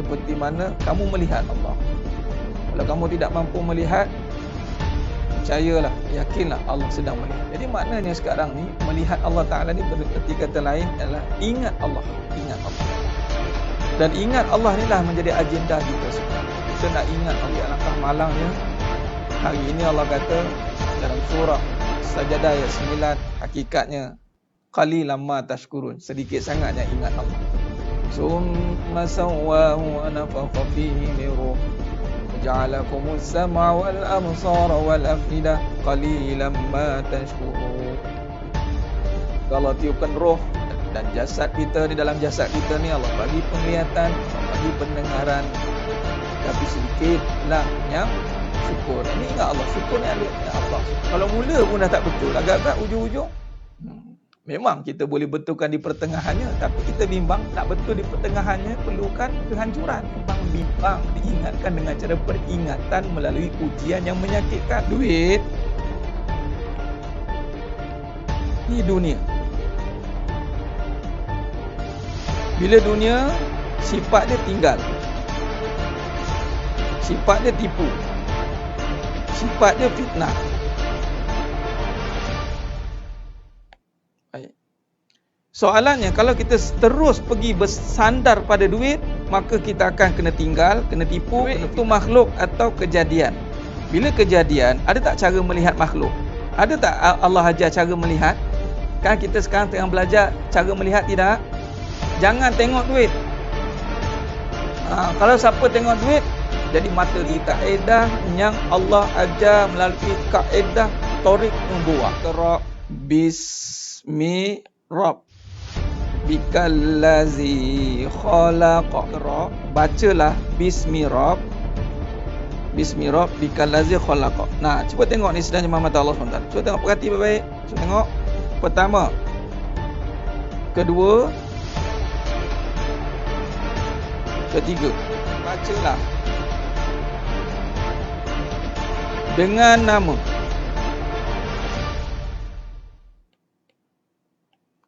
seperti mana kamu melihat Allah. Kalau kamu tidak mampu melihat, percayalah, yakinlah Allah sedang melihat. Jadi maknanya sekarang ni melihat Allah Ta'ala ni berarti kata lain adalah ingat Allah. Ingat Allah. Dan ingat Allah ni lah menjadi agenda kita sekarang. Kita nak ingat Allah. Alangkah malangnya hari ini Allah kata dalam surah Sajadah ayat 9, hakikatnya qalilan ma tashkurun, sedikit sangatnya ingat Allah. Summa sawwahu wa nafakha fihi min ruh ja'alakumus sam'a wal absara wal afidah qalilan ma tashkurun. Allah tiupkan roh dan jasad kita, di dalam jasad kita ni Allah bagi penglihatan, Allah bagi pendengaran, tapi sedikitlah yang syukur. Ini ingat Allah, syukur ni Allah. Kalau mula pun dah tak betul, agak-agak ujung-ujung memang kita boleh betulkan di pertengahannya, tapi kita bimbang nak betul di pertengahannya perlukan kehancuran. Bimbang diingatkan dengan cara peringatan melalui ujian yang menyakitkan. Duit di dunia, bila dunia sifat dia tinggal, sifat dia tipu, sifat dia fitnah. Soalannya, kalau kita terus pergi bersandar pada duit, maka kita akan kena tinggal, kena tipu. Itu makhluk atau kejadian. Bila kejadian, ada tak cara melihat makhluk? Ada tak Allah ajar cara melihat? Kan kita sekarang tengah belajar cara melihat, tidak? Jangan tengok duit. Kalau siapa tengok duit, jadi mata kita. Kaedah yang Allah ajar melalui kaedah Tariq Nubuwah. Qra bismi Rabb bikallazi khalaqa. Bacalah bismi Rabb, bismi Rabb bikallazi khalaqa. Nah, cuba tengok ni sedang jemaah mata Allah SWT. Cuba tengok, perhati baik-baik. Cuba tengok. Pertama, kedua, ketiga. Bacalah dengan nama.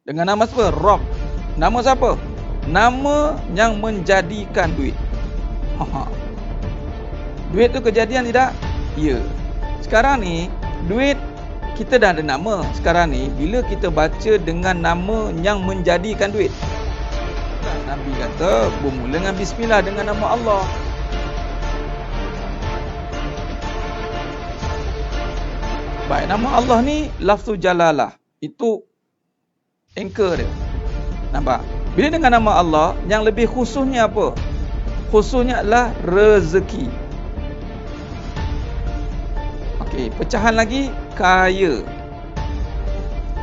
Dengan nama siapa? Rabb. Nama siapa? Nama yang menjadikan duit. Duit tu kejadian tidak? Ya. Sekarang ni duit kita dah ada nama. Sekarang ni bila kita baca dengan nama yang menjadikan duit, Nabi kata bermula dengan bismillah, dengan nama Allah. Baik, nama Allah ni lafzul jalalah. Itu anchor dia. Nampak? Bila dengan nama Allah, yang lebih khususnya apa? Khususnya adalah rezeki. Okey, pecahan lagi, kaya.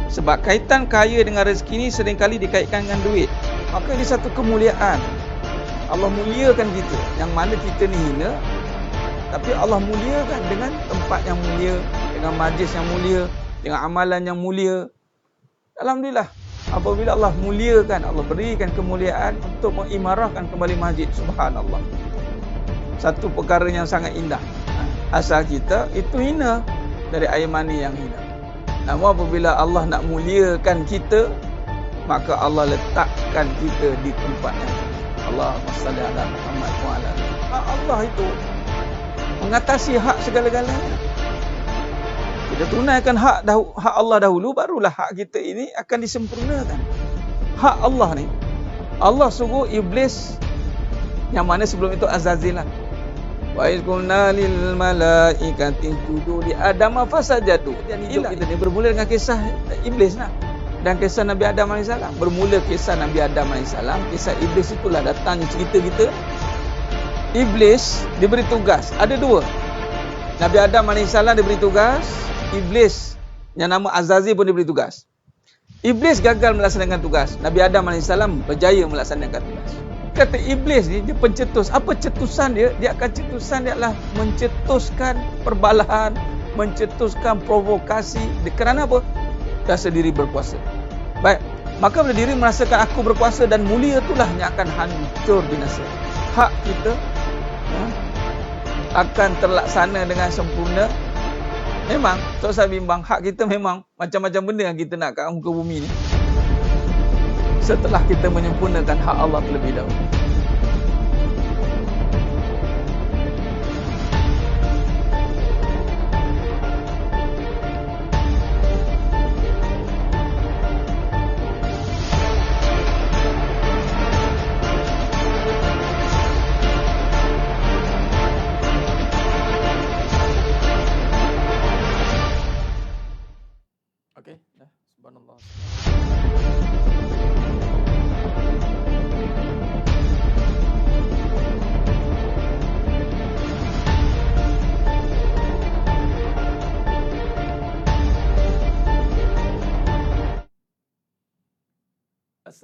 Sebab kaitan kaya dengan rezeki ni seringkali dikaitkan dengan duit. Maka ini satu kemuliaan. Allah muliakan kita. Yang mana kita ni hina, tapi Allah muliakan dengan tempat yang mulia, dengan majlis yang mulia, dengan amalan yang mulia. Alhamdulillah, apabila Allah muliakan, Allah berikan kemuliaan untuk mengimarahkan kembali masjid. Subhanallah, satu perkara yang sangat indah. Asal kita itu hina, dari air mani yang hina. Namun apabila Allah nak muliakan kita, maka Allah letakkan kita di tempat yang Allahumma salli ala Muhammad wa ala alihi. Allah itu mengatasi hak segala-galanya. Kita tunaikan hak Allah dahulu, barulah hak kita ini akan disempurnakan. Hak Allah ni, Allah suruh iblis, yang mana sebelum itu Azazil lah. Wa iz qulna lil malaikati isjudu li Adam fasajadu. Dan hidup kita ni bermula dengan kisah iblis lah, dan kisah Nabi Adam AS. Bermula kisah Nabi Adam AS, kisah iblis itulah datangnya cerita kita. Iblis diberi tugas, ada dua. Nabi Adam AS diberi tugas, iblis yang nama Azazil pun diberi tugas. Iblis gagal melaksanakan tugas, Nabi Adam AS berjaya melaksanakan tugas. Kata iblis ni, dia pencetus. Apa cetusan dia? Dia akan cetusan dia adalah mencetuskan perbalahan, mencetuskan provokasi. Kerana apa? Rasa diri berkuasa. Baik, maka bila diri merasakan aku berkuasa dan mulia, itulah yang akan hancur binasa. Hak kita akan terlaksana dengan sempurna. Memang, so saya bimbang, hak kita memang macam-macam benda yang kita nak kat muka bumi ni, setelah kita menyempurnakan hak Allah terlebih dahulu.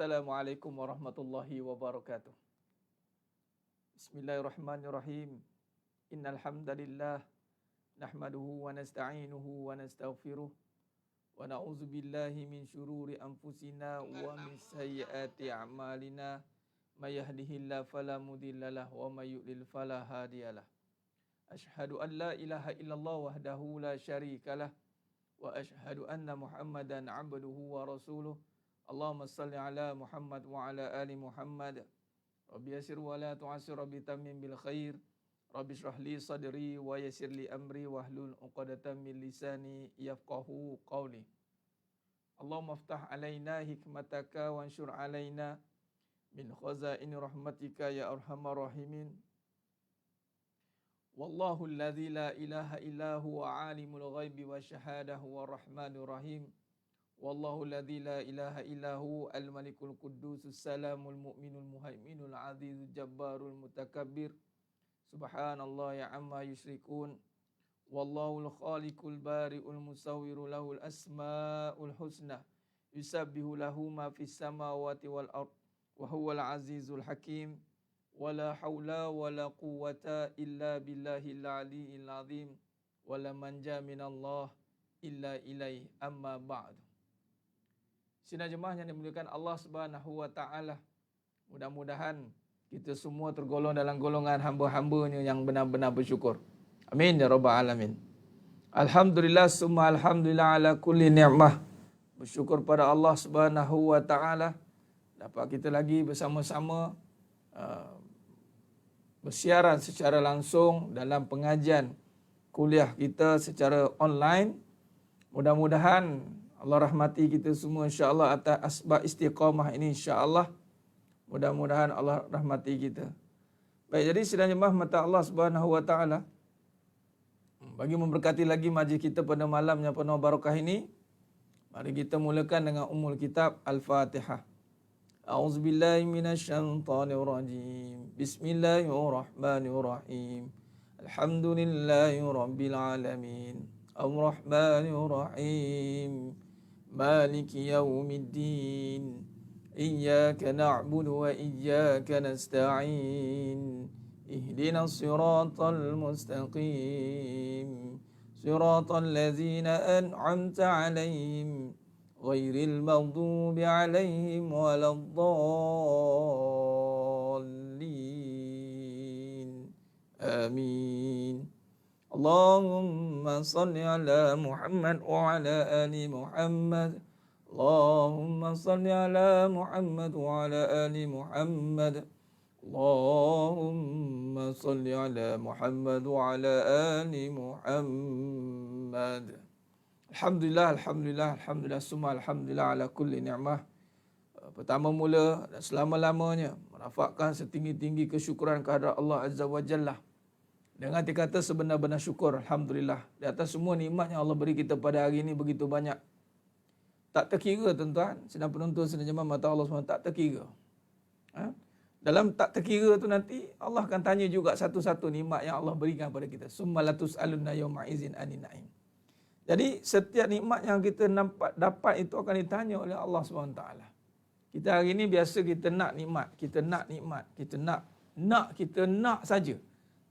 Wassalamualaikum warahmatullahi wabarakatuh. Bismillahirrahmanirrahim. Innal hamdalillah nahmaduhu wa nasta'inuhu wa nastaghfiruh wa na'udzu billahi min syururi anfusina wa min sayyiati a'malina. May yahdihillahu fala mudhillalah wa may yudlil fala hadiyalah. Asyhadu an la ilaha illallah wahdahu la syarikalah wa asyhadu anna Muhammadan 'abduhu wa rasuluh. Allahumma salli ala Muhammad wa ala ali Muhammad. Rabbi yassir wa la tu'assir, Rabbi tammim bil khair. Rabbi shrah li sadri wa yassir li amri wahlul 'uqdatam min lisani yafqahu qawli. Allahumma iftah alaina hikmataka wa anshur alaina min khazaini rahmatika ya arhamar rahimin. Wallahu alladzi la ilaha illa huwa alimul ghaibi wasyahadahu warrahmanir rahim. Wallahu alladzi la ilaha illa hu al-malikul quddusus salamul mu'minul muhaiminul azizul jabbarul mutakabbir. Subhanallah ya amma yusyrikun. Wallahul khaliqul bari'ul musawwiru lahul asmaul husna. Yusabbihu lahu ma fis samawati wal ard wa huwal azizul hakim. Wala haula wala quwwata illa billahil aliyyil azim. Wala manja minallah illa ilaih, amma ba'du. Sidang jemaah yang dimuliakan Allah Subhanahu wa taala. Mudah-mudahan kita semua tergolong dalam golongan hamba-hambanya yang benar-benar bersyukur. Amin ya rabbal alamin. Alhamdulillah summa alhamdulillah ala kulli ni'mah. Bersyukur pada Allah Subhanahu wa taala dapat kita lagi bersama-sama bersiaran secara langsung dalam pengajian kuliah kita secara online. Mudah-mudahan Allah rahmati kita semua insya-Allah atas asbab istiqamah ini insya-Allah. Mudah-mudahan Allah rahmati kita. Baik, jadi sidang jemaah mata Allah Subhanahu wa taala, bagi memberkati lagi majlis kita pada malam yang penuh barakah ini, mari kita mulakan dengan ummul kitab Al-Fatihah. A'udzubillahi minasyaitonir rajim. Bismillahirrahmanirrahim. Alhamdulillahirabbil alamin. Ar-Rahmanir Rahim. Maliki yaumiddin. Iyyaka na'budu wa iyyaka nasta'in. Ihdinas siratal mustaqim. Siratal ladzina an'amta 'alaihim ghairil maghdubi 'alaihim waladdallin. Amin. Allahumma salli ala Muhammad wa ala ali Muhammad. Allahumma salli ala Muhammad wa ala ali Muhammad. Allahumma salli ala Muhammad wa ala ali Muhammad. Alhamdulillah, alhamdulillah, alhamdulillah, summa alhamdulillah ala kulli ni'mah. Pertama mula dan selama-lamanya merafakkan setinggi-tinggi kesyukuran kehadrat Allah Azza wa Jalla. Dengan dikata sebenar-benar syukur, alhamdulillah, di atas semua nikmat yang Allah beri kita pada hari ini begitu banyak. Tak terkira tuan-tuan, sedang penonton sedang jemaah mata Allah SWT, tak terkira. Dalam tak terkira tu nanti Allah akan tanya juga satu-satu nikmat yang Allah berikan pada kita. Summa latus'alunna yawma idzin anin na'im. Jadi setiap nikmat yang kita dapat itu akan ditanya oleh Allah SWT. Kita hari ini biasa kita nak nikmat, kita nak saja.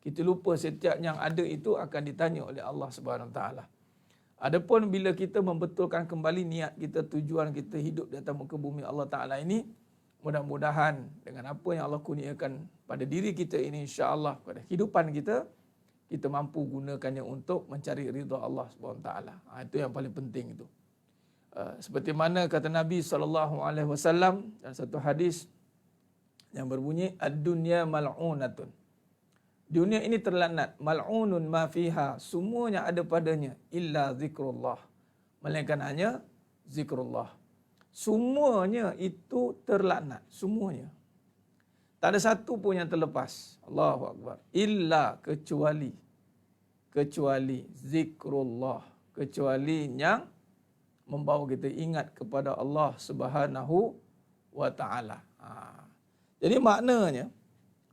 Kita lupa setiap yang ada itu akan ditanya oleh Allah SWT. Adapun bila kita membetulkan kembali niat kita, tujuan kita hidup di atas muka bumi Allah Ta'ala ini, mudah-mudahan dengan apa yang Allah kurniakan pada diri kita ini, insya-Allah pada kehidupan kita, kita mampu gunakannya untuk mencari ridha Allah SWT. Itu yang paling penting itu. Seperti mana kata Nabi SAW dalam satu hadis yang berbunyi, ad-dunya mal'unatun. Dunia ini terlaknat, mal'unun ma fiha, semuanya ada padanya, illa zikrullah, melainkan hanya zikrullah. Semuanya itu terlaknat, semuanya. Tak ada satu pun yang terlepas. Allahu Akbar. Illa, kecuali zikrullah, kecuali yang membawa kita ingat kepada Allah Subhanahu wa taala. Jadi maknanya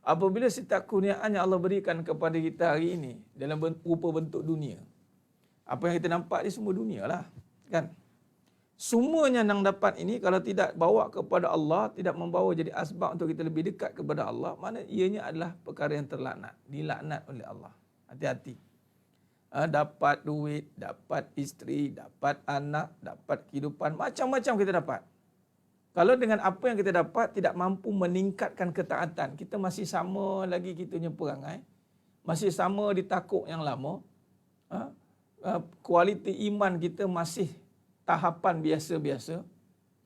apabila setiap kurniaan yang Allah berikan kepada kita hari ini dalam rupa bentuk dunia, apa yang kita nampak ni semua dunia lah, kan? Semuanya yang dapat ini kalau tidak bawa kepada Allah, tidak membawa jadi asbab untuk kita lebih dekat kepada Allah, mana ianya adalah perkara yang terlaknat, dilaknat oleh Allah. Hati-hati. Dapat duit, dapat isteri, dapat anak, dapat kehidupan, macam-macam kita dapat. Kalau dengan apa yang kita dapat tidak mampu meningkatkan ketaatan, kita masih sama lagi kita punya perangai, masih sama di takuk yang lama, kualiti iman kita masih tahapan biasa-biasa,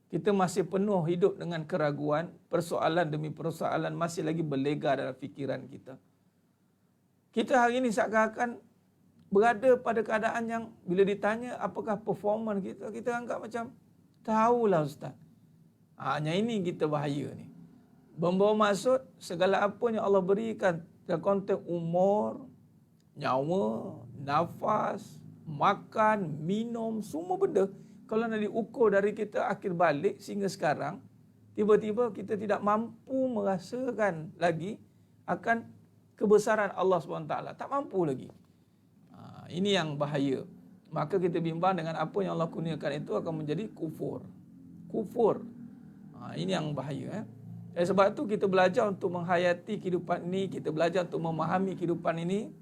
kita masih penuh hidup dengan keraguan, persoalan demi persoalan masih lagi berlega dalam fikiran kita. Kita hari ini seakan-akan berada pada keadaan yang bila ditanya apakah performan kita, kita anggap macam tahulah Ustaz. Hanya ini kita bahaya ni. Membawa maksud segala apa yang Allah berikan dalam konteks umur, nyawa, nafas, makan, minum, semua benda. Kalau nak diukur dari kita akhir balik sehingga sekarang, tiba-tiba kita tidak mampu merasakan lagi akan kebesaran Allah SWT. Tak mampu lagi. Ini yang bahaya. Maka kita bimbang dengan apa yang Allah kurniakan itu akan menjadi kufur. Kufur. Ini yang bahaya. Sebab itu kita belajar untuk menghayati kehidupan ini, kita belajar untuk memahami kehidupan ini,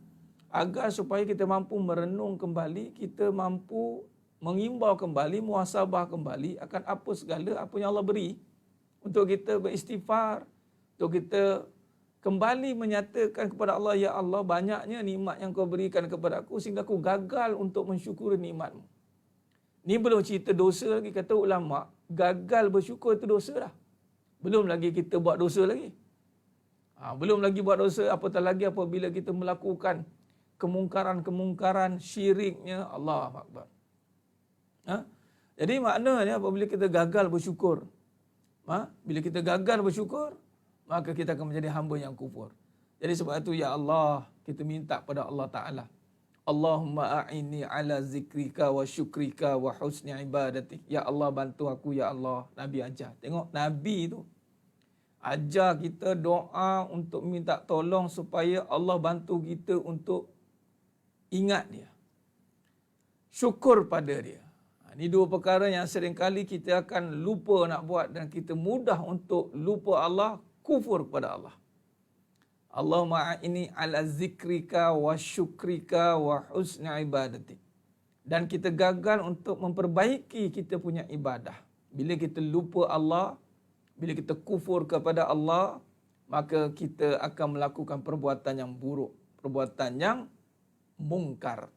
agar supaya kita mampu merenung kembali, kita mampu mengimbau kembali, muhasabah kembali akan apa segala apa yang Allah beri, untuk kita beristighfar, untuk kita kembali menyatakan kepada Allah, ya Allah, banyaknya nikmat yang kau berikan kepada aku sehingga aku gagal untuk mensyukuri nikmatmu. Ni belum cerita dosa lagi, kata ulama, gagal bersyukur itu dosa dah. Belum lagi kita buat dosa lagi. Belum lagi buat dosa, apatah lagi apabila kita melakukan kemungkaran-kemungkaran, syiriknya, Allahu Akbar. Jadi maknanya apabila kita gagal bersyukur, bila kita gagal bersyukur, maka kita akan menjadi hamba yang kufur. Jadi sebab itu, ya Allah, kita minta pada Allah Ta'ala, Allahumma a'inni ala zikrika wa syukrika wa husni ibadatik. Ya Allah, bantu aku, ya Allah. Nabi ajar. Tengok, Nabi tu ajar kita doa untuk minta tolong supaya Allah bantu kita untuk ingat dia, syukur pada dia. Ini dua perkara yang seringkali kita akan lupa nak buat dan kita mudah untuk lupa Allah, kufur kepada Allah. Allahumma a'inni ala zikrika wa syukrika wa husni ibadatik. Dan kita gagal untuk memperbaiki kita punya ibadah. Bila kita lupa Allah, bila kita kufur kepada Allah, maka kita akan melakukan perbuatan yang buruk, perbuatan yang mungkar.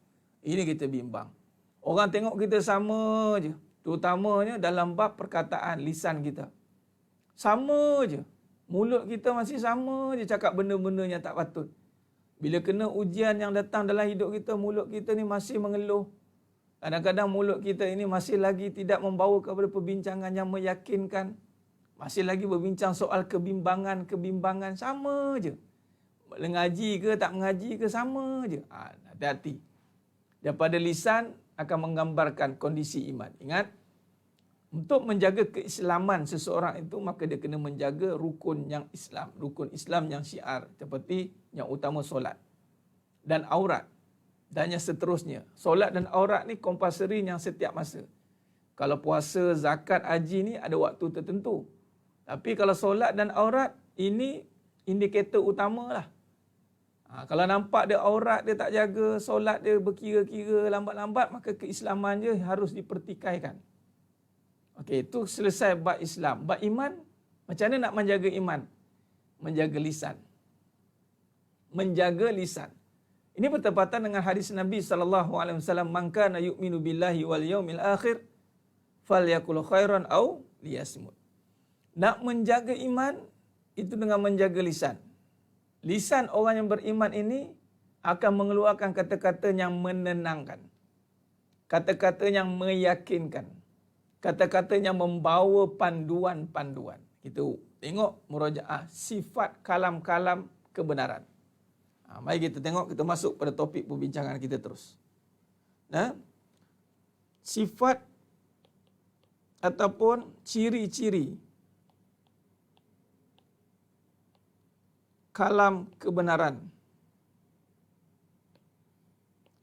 Ini kita bimbang. Orang tengok kita sama je, terutamanya dalam bab perkataan, lisan kita. Sama je. Mulut kita masih sama je cakap benda-benda yang tak patut. Bila kena ujian yang datang dalam hidup kita, mulut kita ni masih mengeluh. Kadang-kadang mulut kita ini masih lagi tidak membawa kepada perbincangan yang meyakinkan. Masih lagi berbincang soal kebimbangan, sama je. Mengaji ke tak mengaji ke, sama je. Hati-hati. Daripada lisan akan menggambarkan kondisi iman. Ingat, untuk menjaga keislaman seseorang itu, maka dia kena menjaga rukun yang Islam. Rukun Islam yang syiar. Seperti yang utama solat. Dan aurat. Dan yang seterusnya. Solat dan aurat ni compulsory yang setiap masa. Kalau puasa, zakat, haji ni ada waktu tertentu. Tapi kalau solat dan aurat, ini indikator utama lah. Kalau nampak dia aurat dia tak jaga, solat dia berkira-kira lambat-lambat, maka keislaman dia harus dipertikaikan. Okey, itu selesai bab Islam. Bab iman, macam mana nak menjaga iman? Menjaga lisan. Menjaga lisan. Ini bertepatan dengan hadis Nabi SAW, man kana yu'minu billahi wal yaumil akhir falyakul khairan au liyasmut. Nak menjaga iman itu dengan menjaga lisan. Lisan orang yang beriman ini akan mengeluarkan kata-kata yang menenangkan. Kata-kata yang meyakinkan. Kata-kata yang membawa panduan-panduan. Kita tengok murajaah sifat kalam-kalam kebenaran. Mari kita tengok, kita masuk pada topik perbincangan kita terus. Sifat ataupun ciri-ciri kalam kebenaran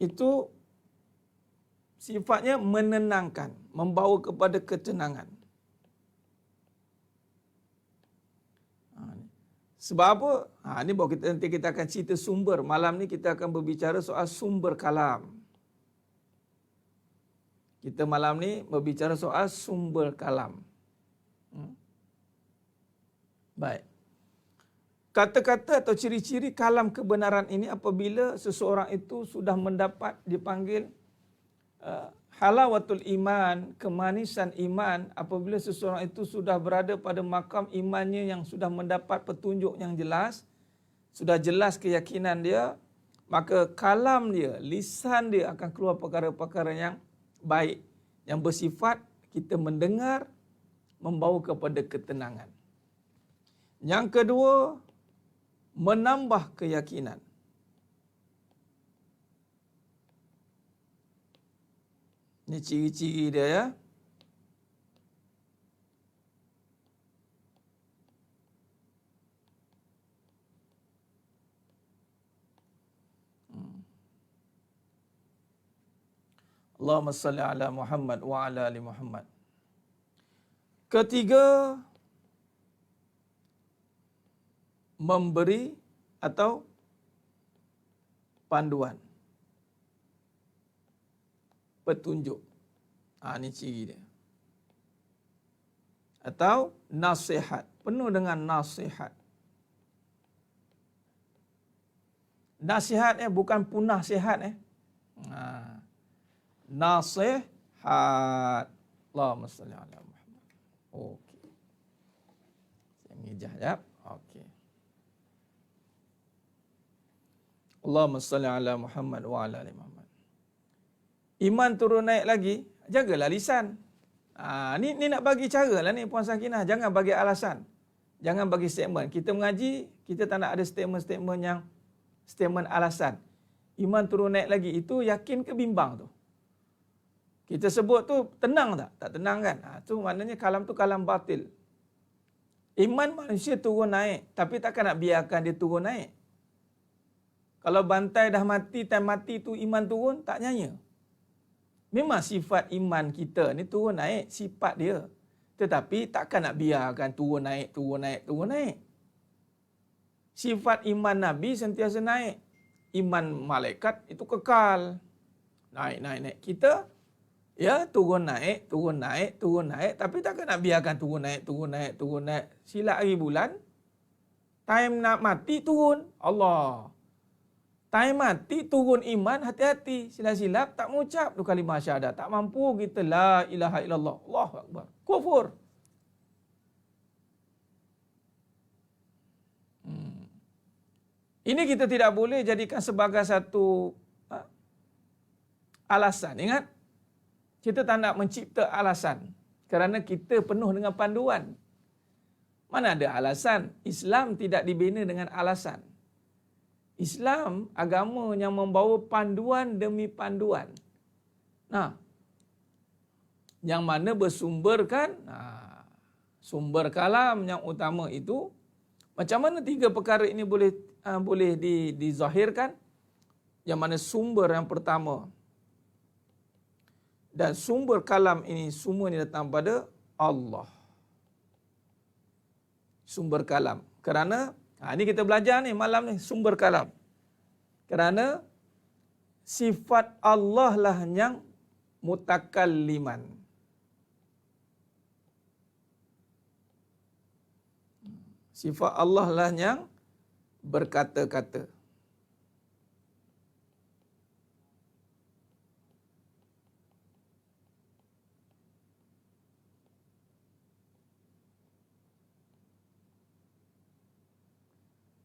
itu sifatnya menenangkan, membawa kepada ketenangan. Sebab apa? Ini baru nanti kita akan cerita sumber. Malam ni kita akan berbicara soal sumber kalam. Kita malam ni berbicara soal sumber kalam. Baik. Kata-kata atau ciri-ciri kalam kebenaran ini apabila seseorang itu sudah mendapat dipanggil halawatul iman, kemanisan iman, apabila seseorang itu sudah berada pada makam imannya yang sudah mendapat petunjuk yang jelas, sudah jelas keyakinan dia, maka kalam dia, lisan dia akan keluar perkara-perkara yang baik, yang bersifat kita mendengar, membawa kepada ketenangan. Yang kedua, menambah keyakinan. Ini ciri-ciri dia ya. Allahumma salli ala Muhammad wa ala ali Muhammad. Ketiga, memberi atau panduan, petunjuk. Ini ciri dia. Atau nasihat, penuh dengan nasihat. Nasihatnya bukan punah sihat nasihat. Allahumma salli ala Muhammad. Okey. Saya mengejah jap. Okey. Allahumma salli ala Muhammad wa ala ali Muhammad. Iman turun naik lagi, jagalah lisan. Ni nak bagi cara lah ni Puan Sakinah. Jangan bagi alasan. Jangan bagi statement. Kita mengaji, kita tak nak ada statement-statement yang statement alasan. Iman turun naik lagi, itu yakin ke bimbang tu? Kita sebut tu tenang tak? Tak tenang kan? Tu maknanya kalam tu kalam batil. Iman manusia turun naik, tapi takkan nak biarkan dia turun naik. Kalau bantai dah mati, time mati tu iman turun, tak nyaya. Memang sifat iman kita ni turun naik, sifat dia. Tetapi takkan nak biarkan turun naik, turun naik, turun naik. Sifat iman Nabi sentiasa naik. Iman malaikat itu kekal. Naik, naik, naik. Kita, ya turun naik, turun naik, turun naik. Tapi takkan nak biarkan turun naik, turun naik, turun naik. Silap hari bulan, time nak mati turun. Allah. Time mati turun iman, hati-hati. Silap-silap tak mengucap tu kalimah syahadat. Tak mampu kita la ilaha illallah. Allahu akbar. Kufur. Ini kita tidak boleh jadikan sebagai satu alasan. Ingat, kita tak nak mencipta alasan. Kerana kita penuh dengan panduan. Mana ada alasan? Islam tidak dibina dengan alasan. Islam agama yang membawa panduan demi panduan. Yang mana bersumberkan sumber kalam yang utama itu. Macam mana tiga perkara ini boleh dizahirkan? Yang mana sumber yang pertama dan sumber kalam ini semua ini datang pada Allah. Sumber kalam. Kerana ini kita belajar ni malam ni sumber kalam. Kerana sifat Allah lah yang mutakalliman. Sifat Allah lah yang berkata-kata.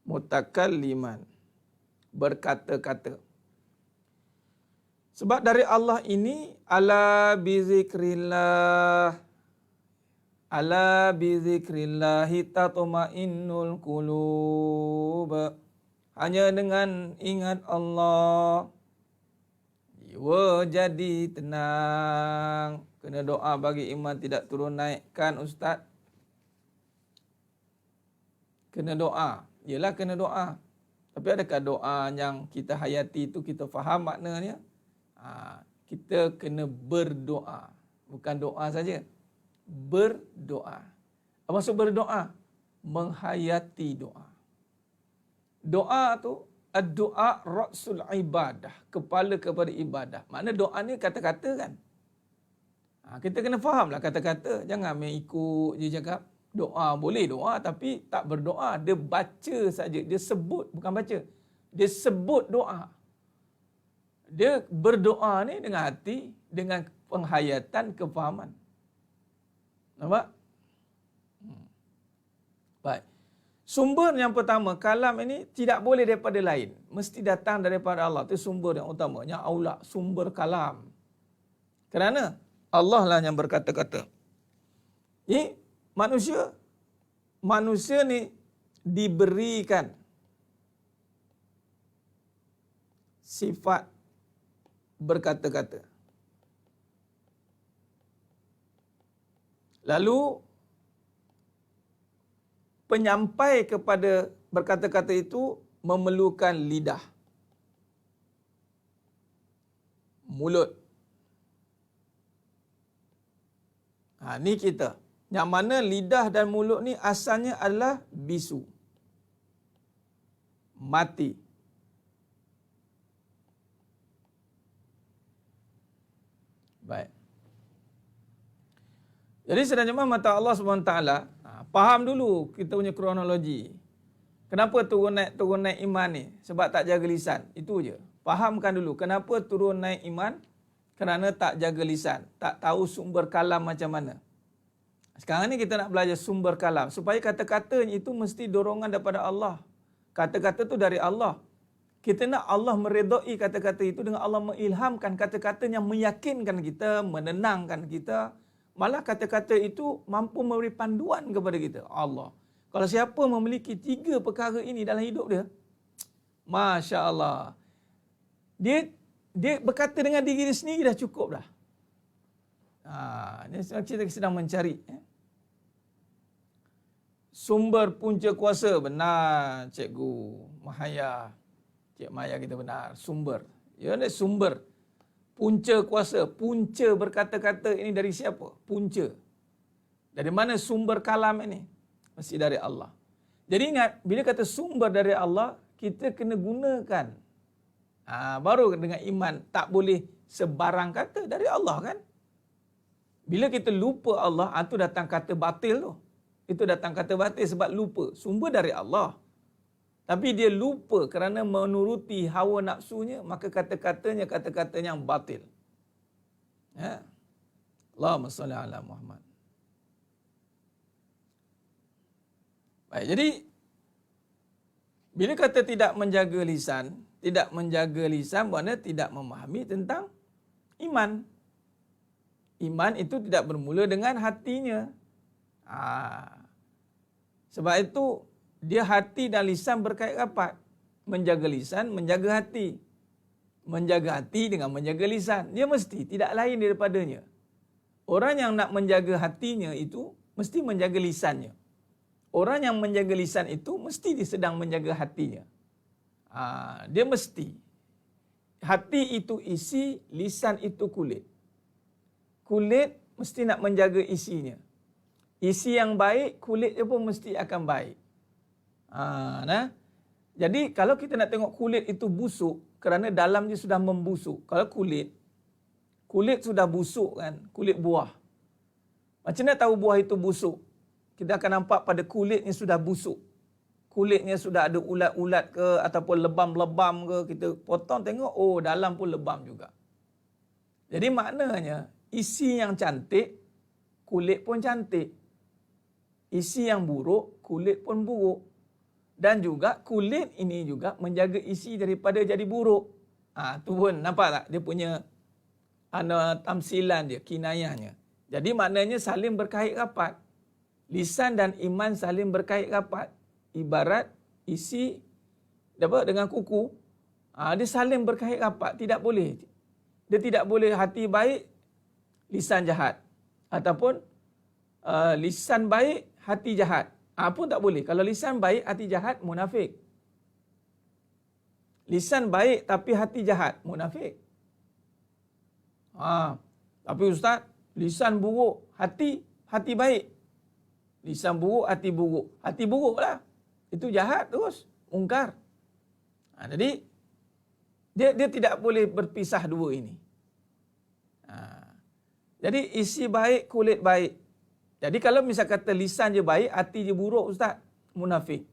Mutakalliman, berkata-kata. Sebab dari Allah ini, ala bizikrillah, ala bizikrillahi tatma'innul qulub. Hanya dengan ingat Allah, jiwa jadi tenang. Kena doa bagi iman tidak turun naik kan Ustaz? Kena doa. Yelah kena doa. Tapi adakah doa yang kita hayati itu kita faham maknanya? kita kena berdoa. Bukan doa saja. Berdoa. Apa maksud berdoa? Menghayati doa. Doa tu, doa ra'sul ibadah. Kepala kepada ibadah. Makna doa ni kata-kata kan. Kita kena fahamlah kata-kata. Jangan main ikut je cakap. Doa boleh doa tapi tak berdoa. Dia baca saja. Dia sebut. Bukan baca. Dia sebut doa. Dia berdoa ni dengan hati. Dengan penghayatan, kefahaman. Nampak? Baik. Sumber yang pertama, kalam ini tidak boleh daripada lain. Mesti datang daripada Allah. Itu sumber yang utama. Yang aula, sumber kalam. Kerana Allah lah yang berkata-kata. Ini manusia ni diberikan sifat berkata-kata. Lalu penyampai kepada berkata-kata itu memerlukan lidah, mulut. Ni kita. Yang mana lidah dan mulut ni asalnya adalah bisu. Mati. Baik. Jadi sedang jemaah mata Allah SWT, faham dulu kita punya kronologi. Kenapa turun naik iman ni? Sebab tak jaga lisan. Itu je. Fahamkan dulu. Kenapa turun naik iman? Kerana tak jaga lisan. Tak tahu sumber kalam macam mana. Sekarang ni kita nak belajar sumber kalam. Supaya kata-kata itu mesti dorongan daripada Allah. Kata-kata tu dari Allah. Kita nak Allah meredai kata-kata itu dengan Allah mengilhamkan kata-kata yang meyakinkan kita, menenangkan kita. Malah kata-kata itu mampu memberi panduan kepada kita. Allah. Kalau siapa memiliki 3 perkara ini dalam hidup dia, Masya Allah. Dia berkata dengan diri dia sendiri dah cukup dah. Kita sedang mencari. Sumber punca kuasa. Benar, Cikgu Mahaya. Cik Maya kita benar. Sumber. Sumber. Punca kuasa. Punca berkata-kata ini dari siapa? Punca. Dari mana sumber kalam ini? Mesti dari Allah. Jadi ingat, bila kata sumber dari Allah, kita kena gunakan. Baru dengan iman, tak boleh sebarang kata dari Allah kan? Bila kita lupa Allah, itu datang kata batil tu. Itu datang kata batil sebab lupa. Sumber dari Allah. Tapi dia lupa kerana menuruti hawa nafsunya, maka kata-katanya kata-kata yang batil. Allahumma salli ala Muhammad. Baik, jadi bila kata tidak menjaga lisan, maknanya tidak memahami tentang iman. Iman itu tidak bermula dengan hatinya. Sebab itu dia hati dan lisan berkait rapat. Menjaga lisan, menjaga hati. Menjaga hati dengan menjaga lisan. Dia mesti tidak lain daripadanya. Orang yang nak menjaga hatinya itu mesti menjaga lisannya. Orang yang menjaga lisan itu mesti dia sedang menjaga hatinya. Dia mesti. Hati itu isi, lisan itu kulit. Kulit mesti nak menjaga isinya. Isi yang baik, kulit dia pun mesti akan baik. Jadi kalau kita nak tengok kulit itu busuk, kerana dalamnya sudah membusuk. Kalau kulit sudah busuk kan, kulit buah. Macam mana tahu buah itu busuk? Kita akan nampak pada kulitnya sudah busuk. Kulitnya sudah ada ulat-ulat ke ataupun lebam-lebam ke, kita potong tengok, dalam pun lebam juga. Jadi maknanya isi yang cantik, kulit pun cantik. Isi yang buruk, kulit pun buruk. Dan juga kulit ini juga menjaga isi daripada jadi buruk. Tu pun nampak tak dia punya tamsilan dia, kinayahnya. Jadi maknanya saling berkait rapat. Lisan dan iman saling berkait rapat. Ibarat isi dengan kuku, dia saling berkait rapat. Tidak boleh. Dia tidak boleh hati baik, lisan jahat. Ataupun lisan baik, hati jahat. Pun tak boleh. Kalau lisan baik, hati jahat, munafik. Lisan baik tapi hati jahat, munafik. Tapi ustaz, lisan buruk, hati baik. Lisan buruk, hati buruk. Hati buruklah. Itu jahat terus, mungkar. Jadi dia tidak boleh berpisah dua ini. Jadi isi baik, kulit baik. Jadi kalau misal kata lisan je baik, hati je buruk ustaz, munafik.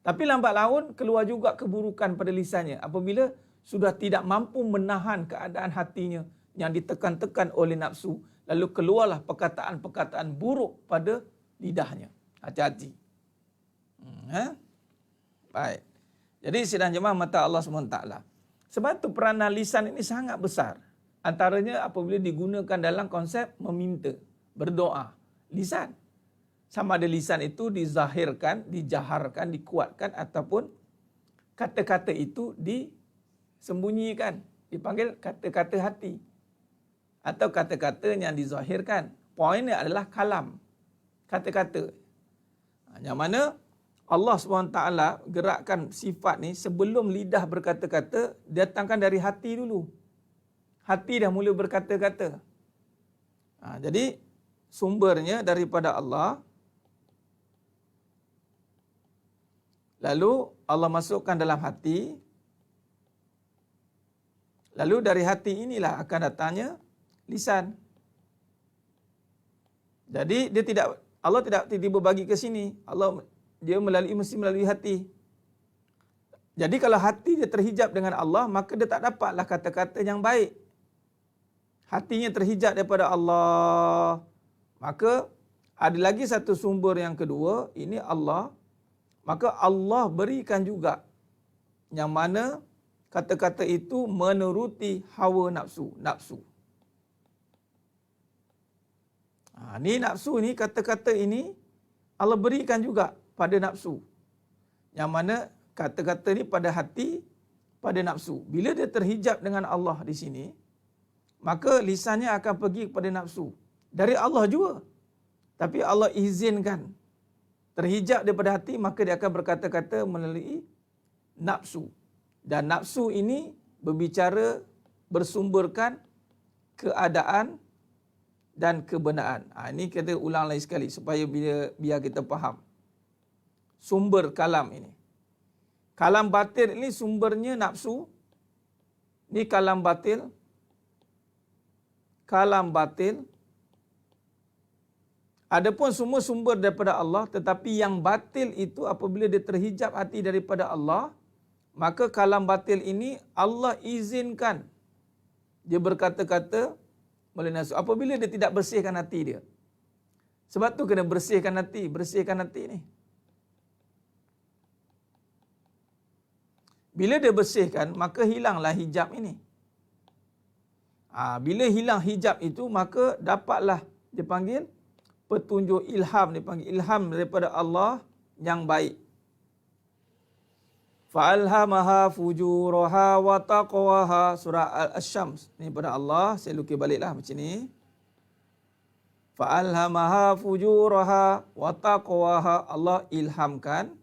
Tapi lambat laun keluar juga keburukan pada lisannya apabila sudah tidak mampu menahan keadaan hatinya yang ditekan-tekan oleh nafsu, lalu keluarlah perkataan-perkataan buruk pada lidahnya. Hati-hati. Baik. Jadi sidang jemaah mata Allah SWT. Sebab itu peranan lisan ini sangat besar. Antaranya apabila digunakan dalam konsep meminta, berdoa. Lisan. Sama ada lisan itu dizahirkan, dijaharkan, dikuatkan ataupun kata-kata itu disembunyikan. Dipanggil kata-kata hati. Atau kata-kata yang dizahirkan. Poinnya adalah kalam. Kata-kata. Yang mana Allah SWT gerakkan sifat ni sebelum lidah berkata-kata, datangkan dari hati dulu. Hati dah mula berkata-kata. Jadi sumbernya daripada Allah. Lalu Allah masukkan dalam hati. Lalu dari hati inilah akan datangnya lisan. Jadi Allah tidak tiba-tiba bagi ke sini. Dia mesti melalui hati. Jadi kalau hati dia terhijab dengan Allah, maka dia tak dapatlah kata-kata yang baik. Hatinya terhijab daripada Allah. Maka ada lagi satu sumber yang kedua, ini Allah. Maka Allah berikan juga yang mana kata-kata itu menuruti hawa nafsu. Ni nafsu ni, kata-kata ini Allah berikan juga pada nafsu. Yang mana kata-kata ni pada hati, pada nafsu. Bila dia terhijab dengan Allah di sini, maka lisannya akan pergi kepada nafsu. Dari Allah juga. Tapi Allah izinkan terhijab daripada hati, maka dia akan berkata-kata melalui nafsu. Dan nafsu ini berbicara, bersumberkan keadaan dan kebenaran. Ini kita ulang lagi sekali supaya biar kita faham. Sumber kalam ini. Kalam batil ini sumbernya nafsu. Ini kalam batil. Kalam batil. Adapun semua sumber daripada Allah, tetapi yang batil itu apabila dia terhijab hati daripada Allah, maka kalam batil ini Allah izinkan dia berkata-kata melalui nafsu. Apabila dia tidak bersihkan hati dia. Sebab tu kena bersihkan hati ni. Bila dia bersihkan, maka hilanglah hijab ini. Bila hilang hijab itu, maka dapatlah dia panggil petunjuk ilham. Dia panggil ilham daripada Allah yang baik. Fa'alhamaha fujuraha wa taqwaha. Surah Al-Syams. Ini pada Allah. Saya lukis baliklah macam ni. Fa'alhamaha fujuraha wa taqwaha. Allah ilhamkan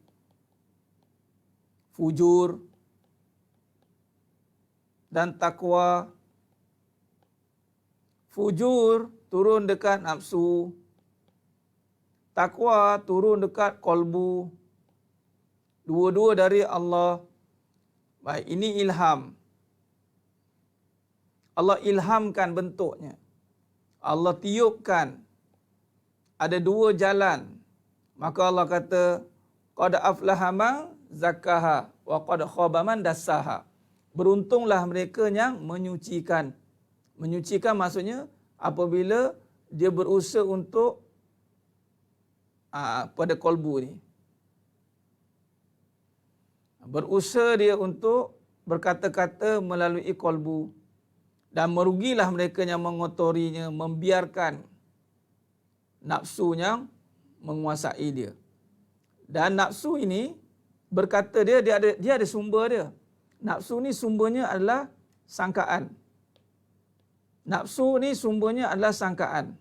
fujur dan takwa. Fujur turun dekat nafsu. Takwa turun dekat kolbu. Dua-dua dari Allah. Baik, ini ilham. Allah ilhamkan bentuknya. Allah tiupkan. Ada dua jalan. Maka Allah kata, qad aflaha man zakkaha wa qad khaba man dassaha. Beruntunglah mereka yang menyucikan. Menyucikan maksudnya apabila dia berusaha untuk pada kolbu ni. Berusaha dia untuk berkata-kata melalui kolbu. Dan merugilah mereka yang mengotorinya, membiarkan nafsu yang menguasai dia. Dan nafsu ini berkata dia ada sumber dia. Nafsu ni sumbernya adalah sangkaan. Nafsu ni sumbernya adalah sangkaan.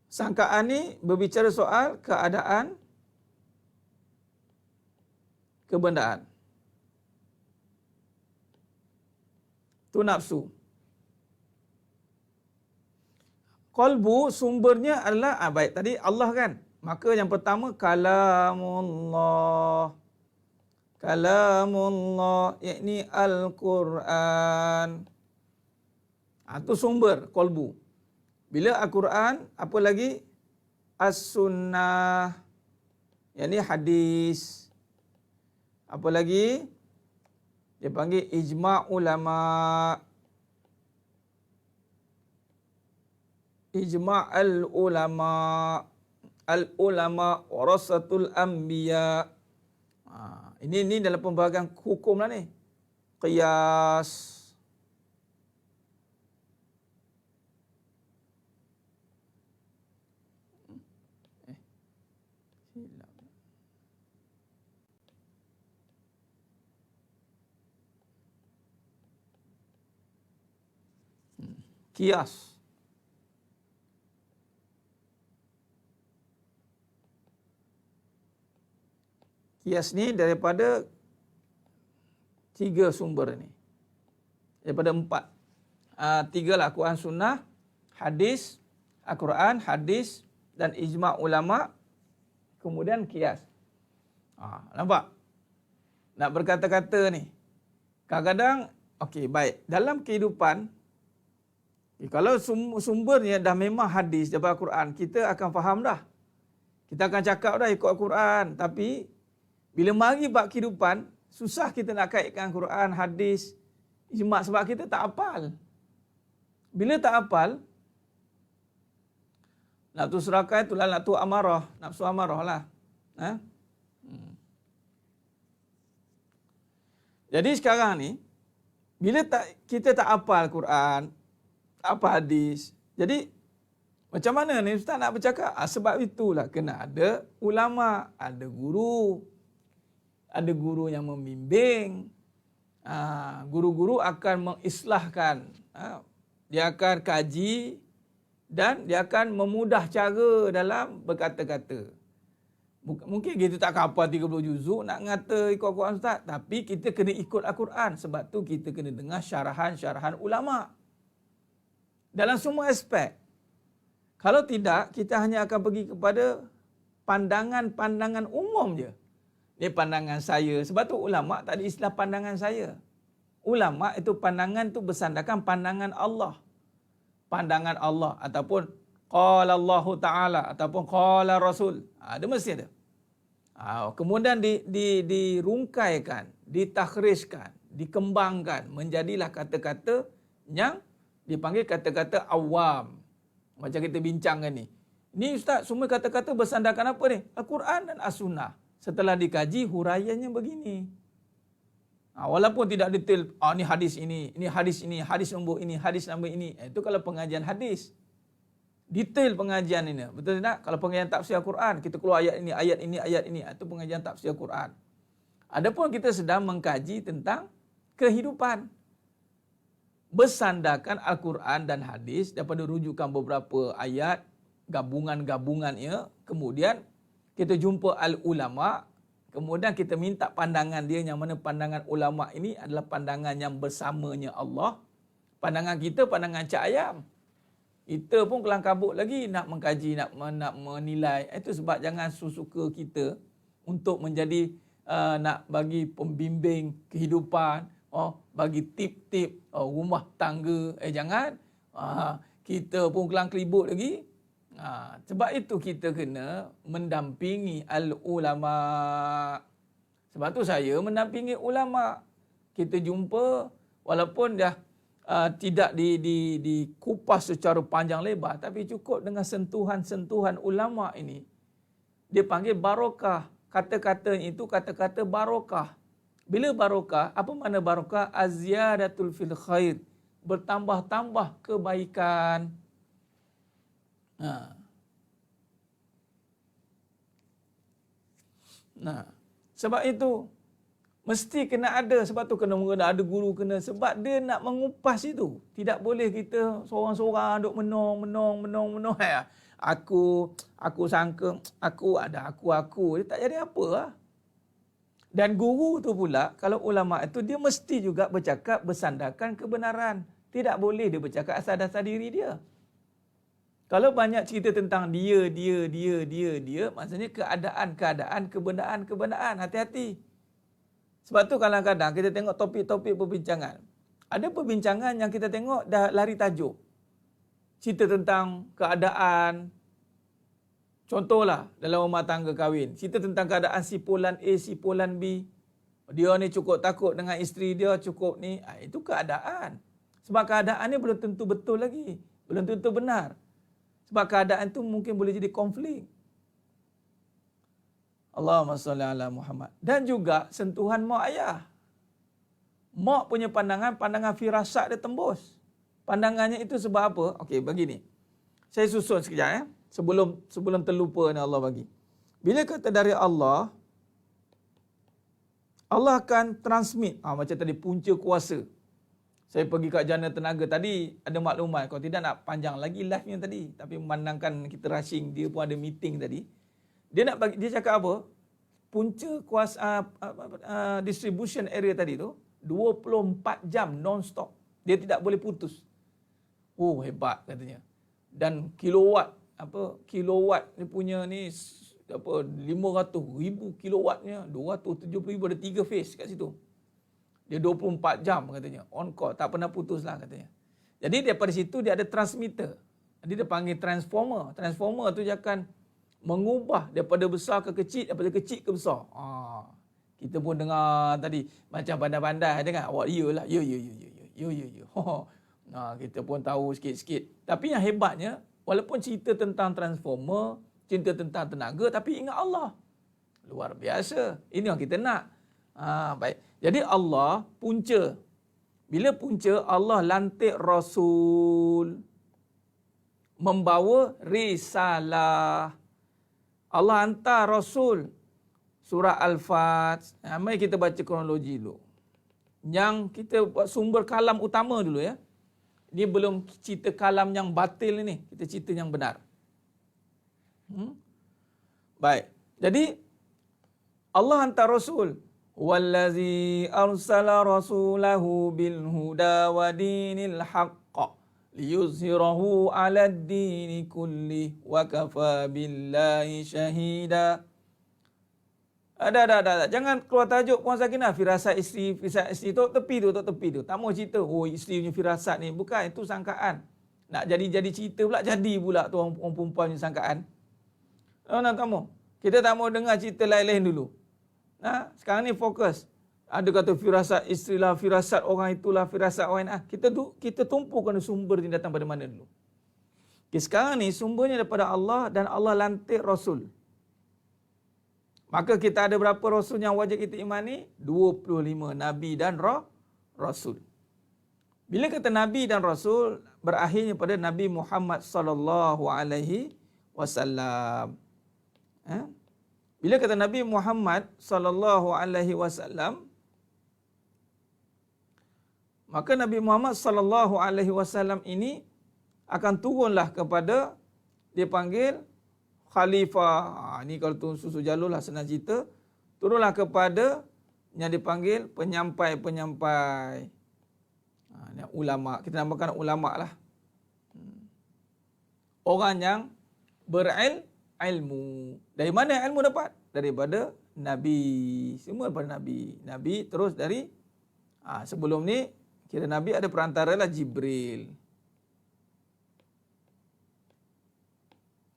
Sangkaan ni berbicara soal keadaan, kebenaran. Tu nafsu. Qalbu sumbernya adalah baik tadi Allah kan. Maka yang pertama kalamullah. Kalamullah yakni Al-Quran. Itu sumber qalbu. Bila Al-Quran, apa lagi? As-Sunnah. Yakni hadis. Apa lagi? Dia panggil ijma' ulama. Ijma' al-ulama. Al-ulama warasatul anbiya. Ini dalam pembahagian hukum lah ni. Qiyas. Silap. Qiyas. Qiyas ni daripada 3 sumber ni. Daripada 4. 3 lah Quran Sunnah, hadis, Al-Quran, hadis dan ijma' ulama, kemudian qiyas. Nampak? Nak berkata-kata ni. Kadang-kadang, okey baik. Dalam kehidupan, kalau sumbernya dah memang hadis daripada Al-Quran, kita akan faham dah. Kita akan cakap dah ikut Al-Quran. Tapi, bila mari bab kehidupan, susah kita nak kaitkan Quran, hadis, ijma' sebab kita tak hafal. Bila tak hafal, nafsu serakah itulah nafsu amarah. Nafsu amarah lah. Jadi sekarang ni, bila kita tak hafal Quran, tak hafal hadis, jadi macam mana ni Ustaz nak bercakap? Sebab itulah kena ada ulama, ada guru. Ada guru yang membimbing. Guru-guru akan mengislahkan. Dia akan kaji dan dia akan memudah cara dalam berkata-kata. Mungkin kita tak hafal 30 juzuk nak ngata ikut Al-Quran Ustaz. Tapi kita kena ikut Al-Quran. Sebab tu kita kena dengar syarahan-syarahan ulama. Dalam semua aspek. Kalau tidak, kita hanya akan pergi kepada pandangan-pandangan umum je. Ini pandangan saya. Sebab tu ulama tak ada istilah pandangan saya. Ulama itu pandangan tu bersandarkan pandangan Allah. Pandangan Allah ataupun qala Allah Ta'ala ataupun qala Rasul. Ada mesti ada. Kemudian dirungkaikan, ditakhriskan, dikembangkan menjadilah kata-kata yang dipanggil kata-kata awam. Macam kita bincangkan ni. Ni Ustaz, semua kata-kata bersandarkan apa ni? Al-Quran dan As-Sunnah. Setelah dikaji, huraiannya begini. Walaupun tidak detail, ni hadis ini, hadis nombor ini, hadis nombor ini. Itu kalau pengajian hadis. Detail pengajian ini. Betul tak? Kalau pengajian tafsir Al-Quran, kita keluar ayat ini, ayat ini, ayat ini. Itu pengajian tafsir Al-Quran. Adapun kita sedang mengkaji tentang kehidupan. Bersandarkan Al-Quran dan hadis daripada rujukan beberapa ayat, gabungan-gabungannya. Kemudian kita jumpa al-ulama, kemudian kita minta pandangan dia, yang mana pandangan ulama ini adalah pandangan yang bersamanya Allah. Pandangan kita, pandangan Cak Ayam. Kita pun kelang kabut lagi nak mengkaji, nak menilai. Itu sebab jangan suka kita untuk menjadi nak bagi pembimbing kehidupan, bagi tip-tip rumah tangga. Jangan. Kita pun kelang kelibut lagi. Sebab itu kita kena mendampingi al-ulama. Sebab tu saya mendampingi ulama. Kita jumpa walaupun dah tidak dikupas secara panjang lebar, tapi cukup dengan sentuhan-sentuhan ulama ini. Dia panggil barakah. Kata-kata itu kata-kata barakah. Bila barakah, apa makna barakah? Az-ziyadatul fil khair. Bertambah-tambah kebaikan. Sebab itu mesti kena ada. Sebab tu kena ada guru, kena. Sebab dia nak mengupas itu. Tidak boleh kita seorang-seorang duk menong. Aku sangka aku ada aku. Dia tak jadi apa lah. Dan guru tu pula, kalau ulama itu dia mesti juga bercakap bersandarkan kebenaran. Tidak boleh dia bercakap asal dasar diri dia. Kalau banyak cerita tentang dia, maksudnya keadaan, kebenaran. Hati-hati. Sebab tu kadang-kadang kita tengok topik-topik perbincangan. Ada perbincangan yang kita tengok dah lari tajuk. Cerita tentang keadaan. Contohlah dalam rumah tangga kahwin. Cerita tentang keadaan si Polan A, si Polan B. Dia ni cukup takut dengan isteri dia, cukup ni. Itu keadaan. Sebab keadaan ni belum tentu betul lagi. Belum tentu benar. Sebab keadaan tu mungkin boleh jadi konflik. Allahumma salli ala Muhammad. Dan juga sentuhan mak ayah. Mak punya pandangan firasat dia tembus. Pandangannya itu sebab apa? Okey, begini. Saya susun sekejap sebelum terlupa ni Allah bagi. Bila kata dari Allah, Allah akan transmit. Macam tadi punca kuasa. Saya pergi kat Jana Tenaga tadi, ada maklumat. Kalau tidak nak panjang lagi live-nya tadi. Tapi memandangkan kita rushing, dia pun ada meeting tadi. Dia cakap apa? Punca kuasa distribution area tadi tu 24 jam non-stop. Dia tidak boleh putus. Oh, hebat katanya. Dan kilowatt ni punya ni 500,000 kilowattnya, 270,000, ada 3 phase kat situ. Dia 24 jam katanya. On call, tak pernah putus lah katanya. Jadi daripada situ dia ada transmitter. Jadi dia panggil transformer. Transformer tu dia akan mengubah daripada besar ke kecil, daripada kecil ke besar. Kita pun dengar tadi macam pandai-pandai dengar. Awak iyalah. Ya. Kita pun tahu sikit-sikit. Tapi yang hebatnya, walaupun cerita tentang transformer, cerita tentang tenaga, tapi ingat Allah. Luar biasa. Ini yang kita nak. Baik. Jadi Allah punca. Bila punca, Allah lantik Rasul. Membawa risalah. Allah hantar Rasul. Surah Al-Fat. Mari kita baca kronologi dulu. Yang kita buat sumber kalam utama dulu ya. Ini belum cerita kalam yang batil ini. Kita cerita yang benar. Baik. Jadi Allah hantar Rasul. Wallazi arsala rasulahu bil huda wa dinil haqq liyuzhirahu 'ala ad-dini kulli wa kafa billahi shahida. Ada. Jangan keluar tajuk Puan Sakinah firasat isteri tu tepi tu. Tak mau cerita isteri punya firasat ni. Bukan, itu sangkaan. Nak jadi cerita pula tu orang perempuan punya sangkaan. Tak mau. Kita tak mau dengar cerita lain-lain dulu. Sekarang ni fokus. Ada kata firasat isteri lah, firasat orang itulah, firasat orang lain. Kita tumpukan sumber ni datang pada mana dulu. Okay, sekarang ni sumbernya daripada Allah dan Allah lantik Rasul. Maka kita ada berapa Rasul yang wajib kita imani? 25 Nabi dan Rasul. Bila kata Nabi dan Rasul, berakhirnya pada Nabi Muhammad sallallahu alaihi wasallam. Bila kata Nabi Muhammad sallallahu alaihi wasallam, maka Nabi Muhammad sallallahu alaihi wasallam ini akan turunlah kepada, dia panggil khalifah. Ini kalau turun susu jalur lah senang cerita. Turunlah kepada yang dipanggil penyampai-penyampai. Ulama. Kita namakan ulama lah. Orang yang berilmu. Dari mana ilmu dapat? Daripada Nabi. Semua daripada Nabi. Nabi terus dari sebelum ni kira Nabi ada perantara lah Jibril.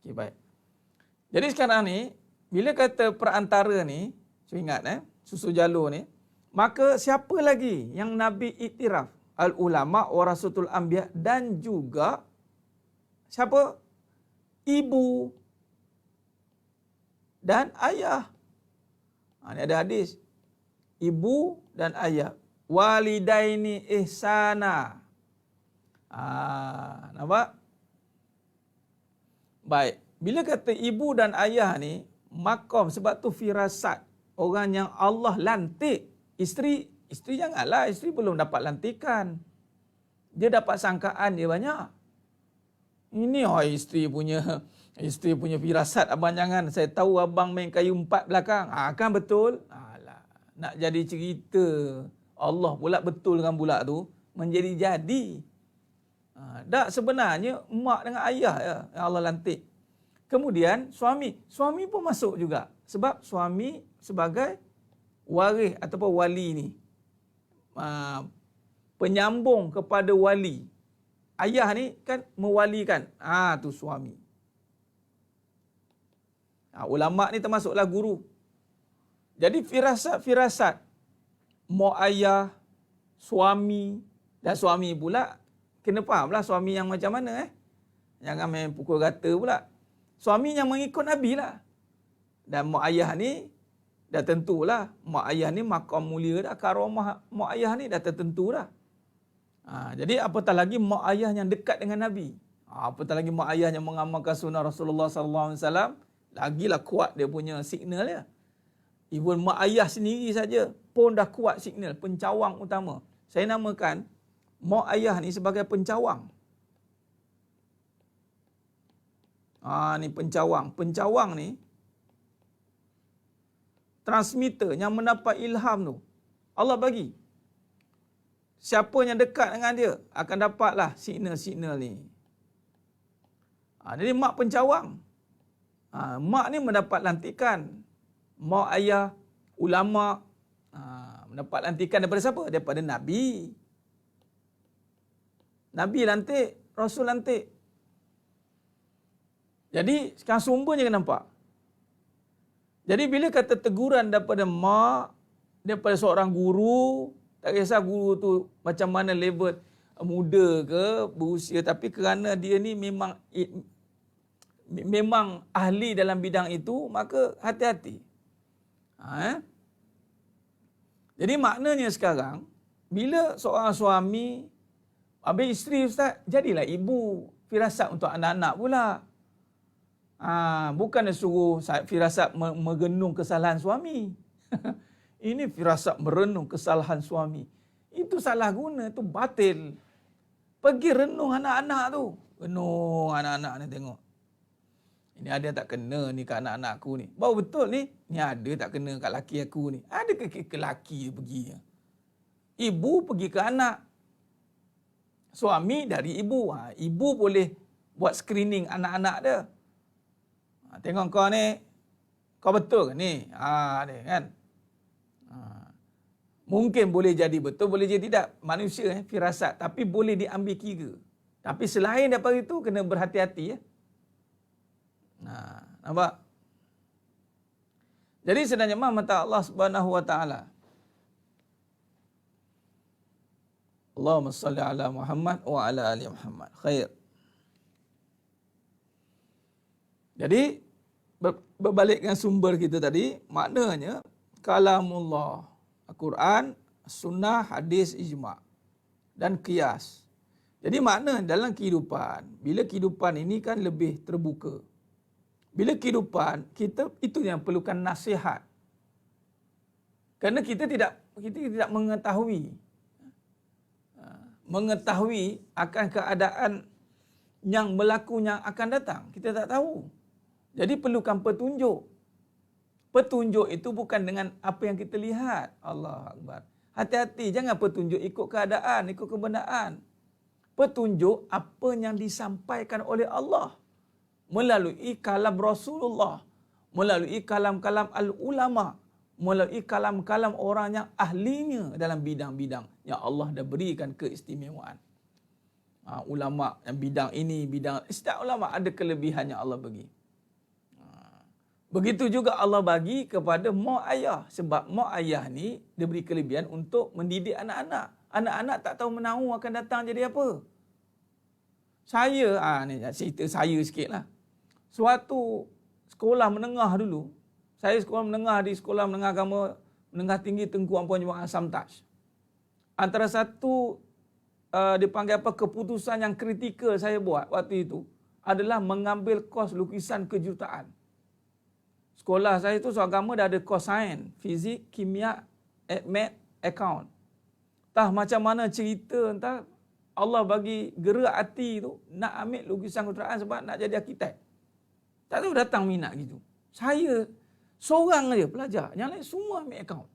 Okay, baik. Jadi sekarang ni bila kata perantara ni, so ingat susu jalur ni, maka siapa lagi yang Nabi iktiraf? Al-ulama warasatul anbiya, dan juga siapa? Ibu dan ayah. Ini ada hadis. Ibu dan ayah. Walidaini ihsana. Nampak? Baik. Bila kata ibu dan ayah ni, makom, sebab tu firasat. Orang yang Allah lantik. Isteri janganlah. Isteri belum dapat lantikan. Dia dapat sangkaan dia banyak. Ini isteri punya firasat. Abang jangan. Saya tahu abang main kayu 4 belakang. Kan betul? Alah. nak jadi cerita Allah pula betul dengan budak tu, menjadi-jadi. Tak, sebenarnya mak dengan ayah ya, yang Allah lantik. Kemudian suami pun masuk juga. Sebab suami sebagai waris ataupun wali ni. Penyambung kepada wali. Ayah ni kan mewalikan. Tu suami. Ulama ni termasuklah guru. Jadi firasat mak ayah, suami, dan suami pula kena fahamlah suami yang macam mana Jangan main pukul rata pula. Suami yang mengikut Nabi lah. Dan mak ayah ni dah tentulah. Mak ayah ni makam mulia dah. Karamah mak ayah ni dah tertentu dah. Jadi apatah lagi mak ayah yang dekat dengan Nabi. Apatah lagi mak ayah yang mengamalkan sunnah Rasulullah SAW. Lagilah kuat dia punya signal dia. Even mak ayah sendiri saja pun dah kuat signal. Pencawang utama. Saya namakan mak ayah ni sebagai pencawang. Ni pencawang. Pencawang ni transmitter yang mendapat ilham tu Allah bagi. Siapa yang dekat dengan dia akan dapatlah signal-signal ni. Jadi mak pencawang. Mak ni mendapat lantikan. Mak ayah, ulama mendapat lantikan daripada siapa? Daripada Nabi. Nabi lantik, Rasul lantik. Jadi sekarang sumbernya kena nampak. Jadi bila kata teguran daripada mak, daripada seorang guru, tak kisah guru tu macam mana level, muda ke, berusia, tapi kerana dia ni memang ahli dalam bidang itu, maka hati-hati. Jadi maknanya sekarang, bila seorang suami, habis isteri ustaz, jadilah ibu. Firasat untuk anak-anak pula. Bukan dia suruh firasat merenung kesalahan suami. Ini firasat merenung kesalahan suami. Itu salah guna, itu batil. Pergi renung anak-anak tu. Renung anak-anak ni tengok. Ini ada tak kena ni kat anak-anak aku ni. Baru betul ni. Ni ada tak kena kat laki aku ni. Ada ke laki pergi. Ibu pergi ke anak. Suami dari ibu. Ibu boleh buat screening anak-anak dia. Tengok kau ni. Kau betul ke ni? Ni kan. Mungkin boleh jadi betul, boleh jadi tidak. Manusia firasat. Tapi boleh diambil kira. Tapi selain daripada itu, kena berhati-hati ya. Nampak? Jadi sebenarnya mata Allah Subhanahu Wa Taala. Allahumma salli ala Muhammad wa ala ali Muhammad. Khair. Jadi berbalik dengan sumber kita tadi, maknanya kalamullah, Al-Quran, sunnah, hadis, ijma' dan qiyas. Jadi makna dalam kehidupan, bila kehidupan ini kan lebih terbuka. Bila kehidupan, kita itu yang perlukan nasihat. Kerana kita tidak mengetahui akan keadaan yang berlaku yang akan datang. Kita tak tahu. Jadi perlukan petunjuk. Petunjuk itu bukan dengan apa yang kita lihat. Allah Akbar. Hati-hati, jangan petunjuk ikut keadaan, ikut kebenaran. Petunjuk apa yang disampaikan oleh Allah melalui kalam Rasulullah, melalui kalam-kalam al-ulama, melalui kalam-kalam orang yang ahlinya dalam bidang-bidang yang Allah dah berikan keistimewaan. Ulama yang bidang ini, bidang setiap ulama ada kelebihan yang Allah bagi. Begitu juga Allah bagi kepada mak ayah. Sebab mak ayah ni dia beri kelebihan untuk mendidik anak-anak. Anak-anak tak tahu menahu akan datang jadi apa. Saya, ni cerita saya sikit lah. Suatu sekolah menengah dulu. Saya sekolah menengah di Sekolah Menengah Agama Menengah Tinggi Tengku Ampuan Jemaah Samtaj. Antara satu dipanggil apa, keputusan yang kritikal saya buat waktu itu adalah mengambil kos lukisan kejutaan. Sekolah saya tu agama dah ada kos sains, fizik, kimia, math, account. Entah macam mana cerita, entah Allah bagi gerak hati tu nak ambil lukisan kejutaan sebab nak jadi arkitek. Tak tahu datang minat gitu. Saya seorang aja pelajar, yang lain semua ambil account.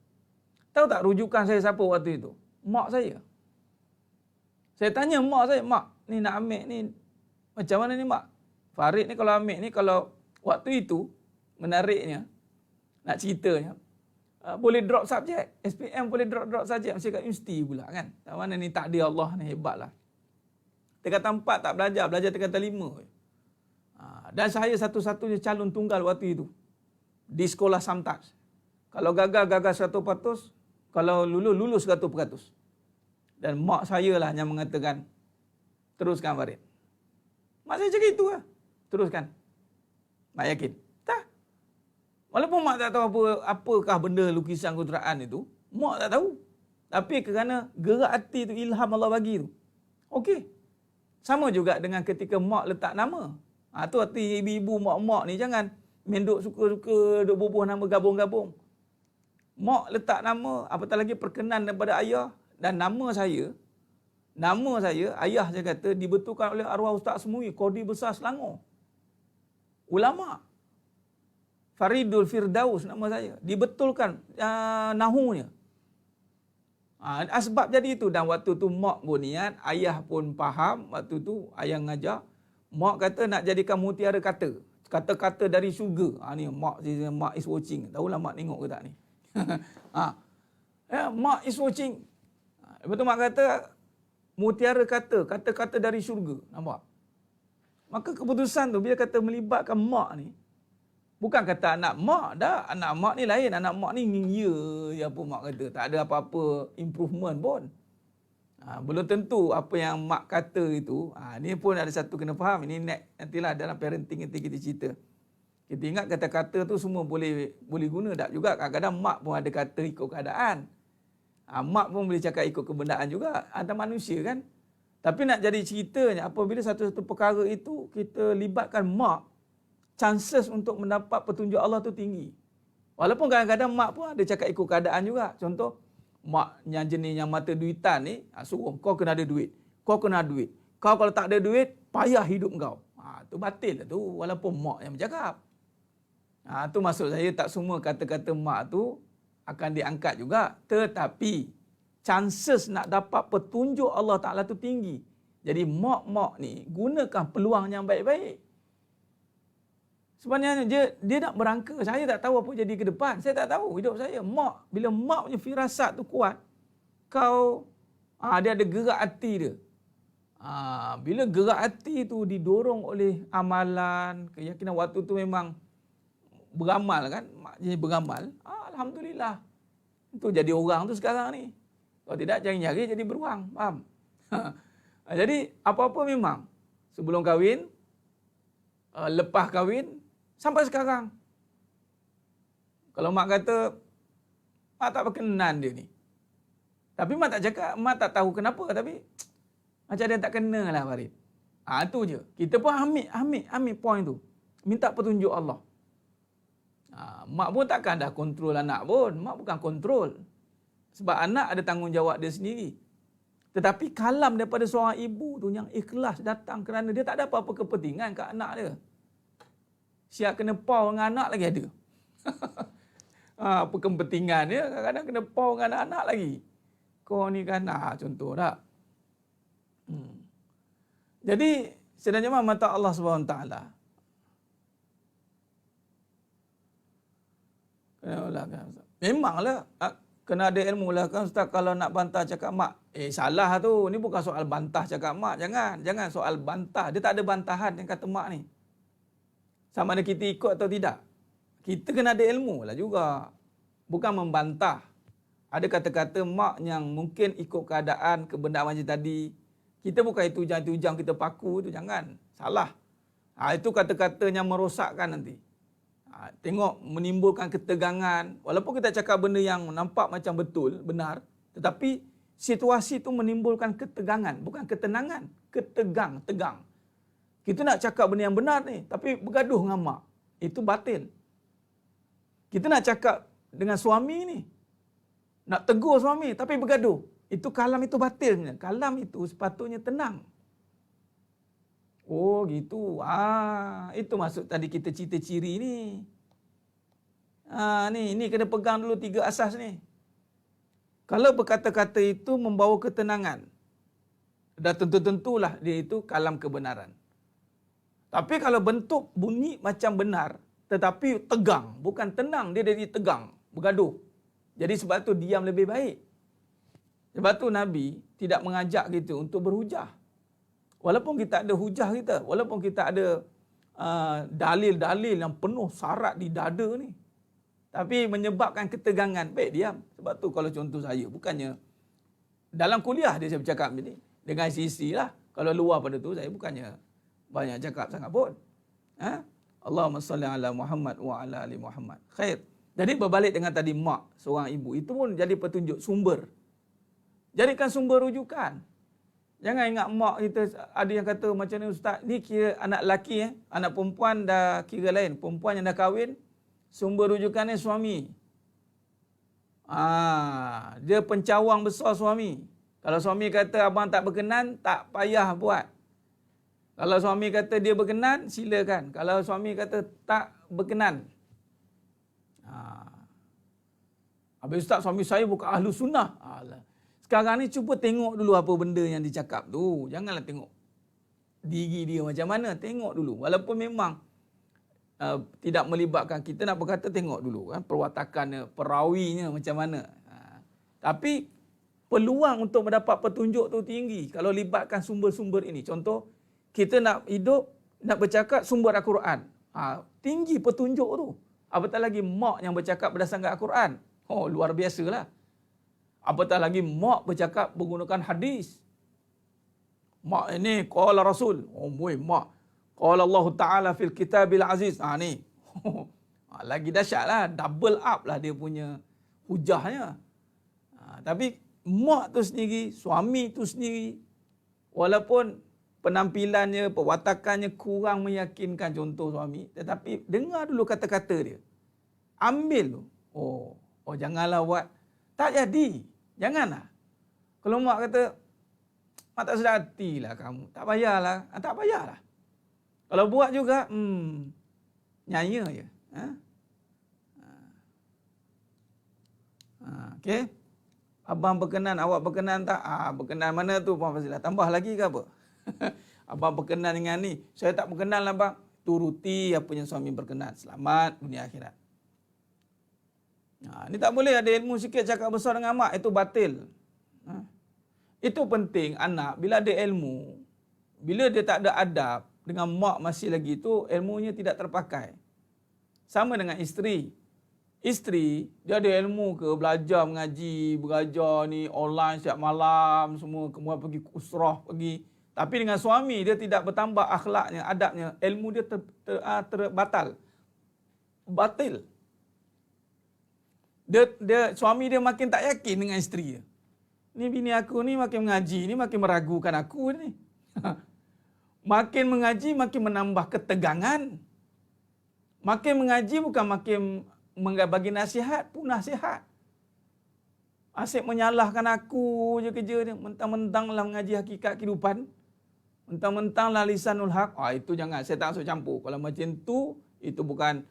Tahu tak rujukan saya siapa waktu itu? Mak saya. Saya tanya mak saya, mak, ni nak ambil ni macam mana ni mak? Farid ni kalau ambil ni, kalau waktu itu menariknya, nak ceritanya, boleh drop subjek. SPM boleh drop subjek. Mesti kat universiti pula kan. Tak mana ni takdir Allah ni, hebat lah. Tingkatan 4 tak belajar tingkatan 5. Dan saya satu-satunya calon tunggal waktu itu. Di sekolah Samtaj. Kalau gagal 100%. Kalau lulus 100%. Dan mak saya lah yang mengatakan, teruskan Farid. Mak saya cakap itu lah. Teruskan. Mak yakin? Tak. Walaupun mak tak tahu apakah benda lukisan Quran itu, mak tak tahu. Tapi kerana gerak hati itu, ilham Allah bagi itu. Okey. Sama juga dengan ketika mak letak nama. Tu hati ibu-ibu, mak-mak ni jangan menduk suka-suka duk bubuh nama gabung-gabung. Mak letak nama, apatah lagi perkenan daripada ayah, dan nama saya, ayah saya kata, dibetulkan oleh arwah Ustaz Semui, Qadi Besar Selangor. Ulama. Faridul Firdaus nama saya. Dibetulkan nahunya. Sebab jadi itu. Dan waktu tu mak pun niat, ayah pun faham. Waktu tu ayah ngajar. Mak kata nak jadikan mutiara kata. Kata-kata dari syurga. Ni mak is watching. Tahulah mak tengok ke tak ni. Mak is watching. Lepas tu mak kata, mutiara kata. Kata-kata dari syurga. Nampak? Maka keputusan tu, bila kata melibatkan mak ni, bukan kata anak mak dah. Anak mak ni lain. Anak mak ni ya apa mak kata. Tak ada apa-apa improvement pun. Belum tentu apa yang mak kata itu. Ni pun ada satu kena faham. Ini nantilah dalam parenting nanti kita cerita. Kita ingat kata-kata tu semua boleh guna. Tak juga. Kadang-kadang mak pun ada kata ikut keadaan. Mak pun boleh cakap ikut kebenaran juga. Antara manusia kan. Tapi nak jadi ceritanya, apabila satu-satu perkara itu kita libatkan mak, chances untuk mendapat petunjuk Allah tu tinggi. Walaupun kadang-kadang mak pun ada cakap ikut keadaan juga. Contoh, mak yang jenis yang mata duitan ni, suruh kau kena ada duit. Kau kena ada duit. Kau kalau tak ada duit, payah hidup kau. Tu batil lah tu, walaupun mak yang bercakap. Tu maksud saya, tak semua kata-kata mak tu akan diangkat juga. Tetapi, chances nak dapat petunjuk Allah Ta'ala tu tinggi. Jadi mak-mak ni gunakan peluang yang baik-baik. Sebenarnya dia nak berangka. Saya tak tahu apa jadi ke depan. Saya tak tahu hidup saya. Bila mak punya firasat tu kuat, dia ada gerak hati dia. Bila gerak hati tu didorong oleh amalan, keyakinan waktu tu memang beramal kan. Mak jadi beramal. Alhamdulillah. Itu jadi orang tu sekarang ni. Kalau tidak, jari-jari jadi beruang. Faham? Jadi, apa-apa memang. Sebelum kahwin, lepas kahwin, sampai sekarang. Kalau mak kata, mak tak berkenan dia ni. Tapi mak tak cakap, mak tak tahu kenapa. Tapi, macam dia tak kena lah Farid. Itu je. Kita pun ambil point tu. Minta petunjuk Allah. Mak pun takkan dah kontrol anak pun. Mak bukan kontrol. Sebab anak ada tanggungjawab dia sendiri. Tetapi kalam daripada seorang ibu tu yang ikhlas datang kerana dia tak ada apa-apa kepentingan kat anak dia. Siap kena pau dengan anak lagi ada. Apa kepentingan dia, kadang-kadang kena pau dengan anak-anak lagi. Kau ni kan, contoh tak? Jadi, sebenarnya mata Allah SWT. Memanglah, kena ada ilmu lah kan Ustaz. Kalau nak bantah cakap mak, salah tu. Ni bukan soal bantah cakap mak. Jangan soal bantah. Dia tak ada bantahan yang kata mak ni. Sama ada kita ikut atau tidak. Kita kena ada ilmu lah juga. Bukan membantah. Ada kata-kata mak yang mungkin ikut keadaan, kebenaran macam tadi. Kita bukan itu ujang kita paku tu. Jangan. Salah. Itu kata-kata yang merosakkan nanti. Tengok menimbulkan ketegangan. Walaupun kita cakap benda yang nampak macam betul, benar. Tetapi situasi itu menimbulkan ketegangan. Bukan ketenangan. Tegang. Kita nak cakap benda yang benar ni. Tapi bergaduh dengan mak. Itu batil. Kita nak cakap dengan suami ni. Nak tegur suami tapi bergaduh. Itu kalam itu batilnya. Kalam itu sepatutnya tenang. Oh gitu. Itu maksud tadi kita cerita ciri ni. Ni kena pegang dulu 3 asas ni. Kalau berkata-kata itu membawa ketenangan, dah tentu-tentulah dia itu kalam kebenaran. Tapi kalau bentuk bunyi macam benar, tetapi tegang, bukan tenang, dia jadi tegang, bergaduh. Jadi sebab tu diam lebih baik. Sebab tu Nabi tidak mengajak kita untuk berhujah. Walaupun kita ada hujah kita, walaupun kita ada dalil-dalil yang penuh syarat di dada ni, tapi menyebabkan ketegangan, baik diam. Sebab tu kalau contoh saya, bukannya dalam kuliah dia saya bercakap ni, dengan sisi lah. Kalau luar pada tu, saya bukannya banyak cakap sangat pun. Allahumma salli ala Muhammad wa ala ali Muhammad. Khair. Jadi berbalik dengan tadi mak, seorang ibu, itu pun jadi petunjuk sumber. Jadikan sumber rujukan. Jangan ingat mak kita, ada yang kata macam ni ustaz, ni kira anak lelaki, anak perempuan dah kira lain. Perempuan yang dah kahwin, sumber rujukannya suami. Dia pencawang besar suami. Kalau suami kata abang tak berkenan, tak payah buat. Kalau suami kata dia berkenan, silakan. Kalau suami kata tak berkenan. Habis ustaz, suami saya bukan ahlu sunnah. Sekarang ni cuba tengok dulu apa benda yang dicakap tu. Janganlah tengok diri dia macam mana. Tengok dulu. Walaupun memang tidak melibatkan kita, nak berkata tengok dulu kan perwatakannya, perawinya macam mana. Tapi peluang untuk mendapat petunjuk tu tinggi kalau libatkan sumber-sumber ini. Contoh, kita nak hidup, nak bercakap sumber Al-Quran. Tinggi petunjuk tu. Apatah lagi mak yang bercakap berdasarkan Al-Quran. Oh, luar biasalah. Apatah lagi mak bercakap menggunakan hadis. Mak ini qala Rasul. Oh, mak. Qala Allah Ta'ala fil kitabil aziz. Ni. Lagi dahsyatlah. Double up lah dia punya hujahnya. Tapi mak tu sendiri, suami tu sendiri, walaupun penampilannya, perwatakannya kurang meyakinkan contoh suami, tetapi dengar dulu kata-kata dia. Ambil tu. Oh janganlah buat. Tak jadi. Janganlah. Kalau mak kata, mak tak sedar hatilah kamu. Tak payahlah. Tak payahlah. Kalau buat juga, nyaya je. Okey. Abang berkenan, awak berkenan tak? Berkenan mana tu Puan Fazilah? Tambah lagi ke apa? Abang berkenan dengan ni. Saya tak berkenan lah bang. Turuti apa yang suami berkenan. Selamat dunia akhirat. Ni tak boleh ada ilmu sikit cakap besar dengan mak. Itu batil. Itu penting anak. Bila ada ilmu, bila dia tak ada adab dengan mak masih lagi tu, ilmunya tidak terpakai. Sama dengan isteri. Isteri, dia ada ilmu ke, belajar mengaji, belajar ni online setiap malam, semua, kemudian pergi usrah, pergi. Tapi dengan suami, dia tidak bertambah akhlaknya, adabnya, ilmu dia terbatal. Batil. Suami dia makin tak yakin dengan isteri dia. Ni bini aku ni makin mengaji, ni makin meragukan aku ni. Makin mengaji, makin menambah ketegangan. Makin mengaji bukan makin bagi nasihat, pun nasihat. Asyik menyalahkan aku je kerja dia. Mentang-mentanglah mengaji hakikat kehidupan. Mentang-mentanglah lisanul haq. Itu jangan, saya tak masuk campur. Kalau macam tu, itu bukan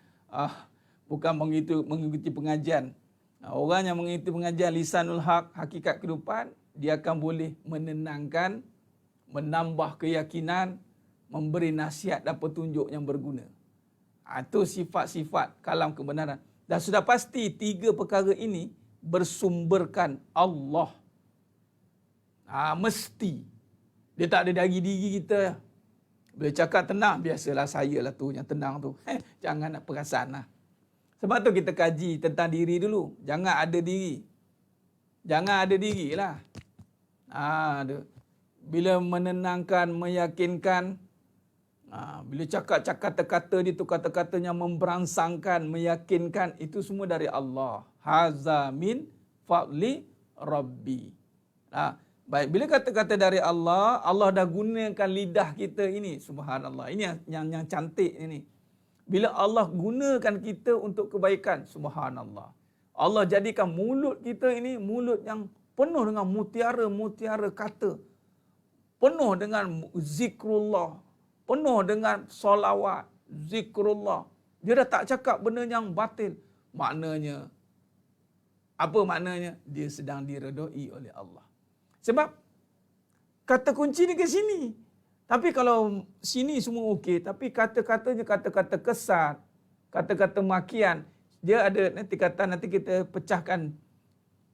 mengikuti pengajian. Orang yang mengikuti pengajian lisanul haq, hakikat kehidupan, dia akan boleh menenangkan, menambah keyakinan, memberi nasihat dan petunjuk yang berguna. Itu sifat-sifat kalam kebenaran. Dan sudah pasti 3 perkara ini bersumberkan Allah. Mesti. Dia tak ada dari diri kita. Bila cakap tenang, biasalah saya lah tu yang tenang tu. Jangan nak perasaan lah. Sebab tu kita kaji tentang diri dulu. Jangan ada diri. Jangan ada diri lah. Bila menenangkan, meyakinkan, bila cakap kata-kata dia tu kata-katanya memberangsangkan, meyakinkan, itu semua dari Allah. Haza min fadli Rabbi. Baik, bila kata-kata dari Allah, Allah dah gunakan lidah kita ini. Subhanallah. Ini yang cantik ini. Bila Allah gunakan kita untuk kebaikan, subhanallah. Allah jadikan mulut kita ini mulut yang penuh dengan mutiara-mutiara kata. Penuh dengan zikrullah. Penuh dengan solawat, zikrullah. Dia dah tak cakap benda yang batil. Maknanya, Apa maknanya? Dia sedang diredai oleh Allah. Sebab kata kunci ni ke sini. Tapi kalau sini semua okey, tapi kata-katanya kata-kata kesat, kata-kata makian, dia ada nanti kita pecahkan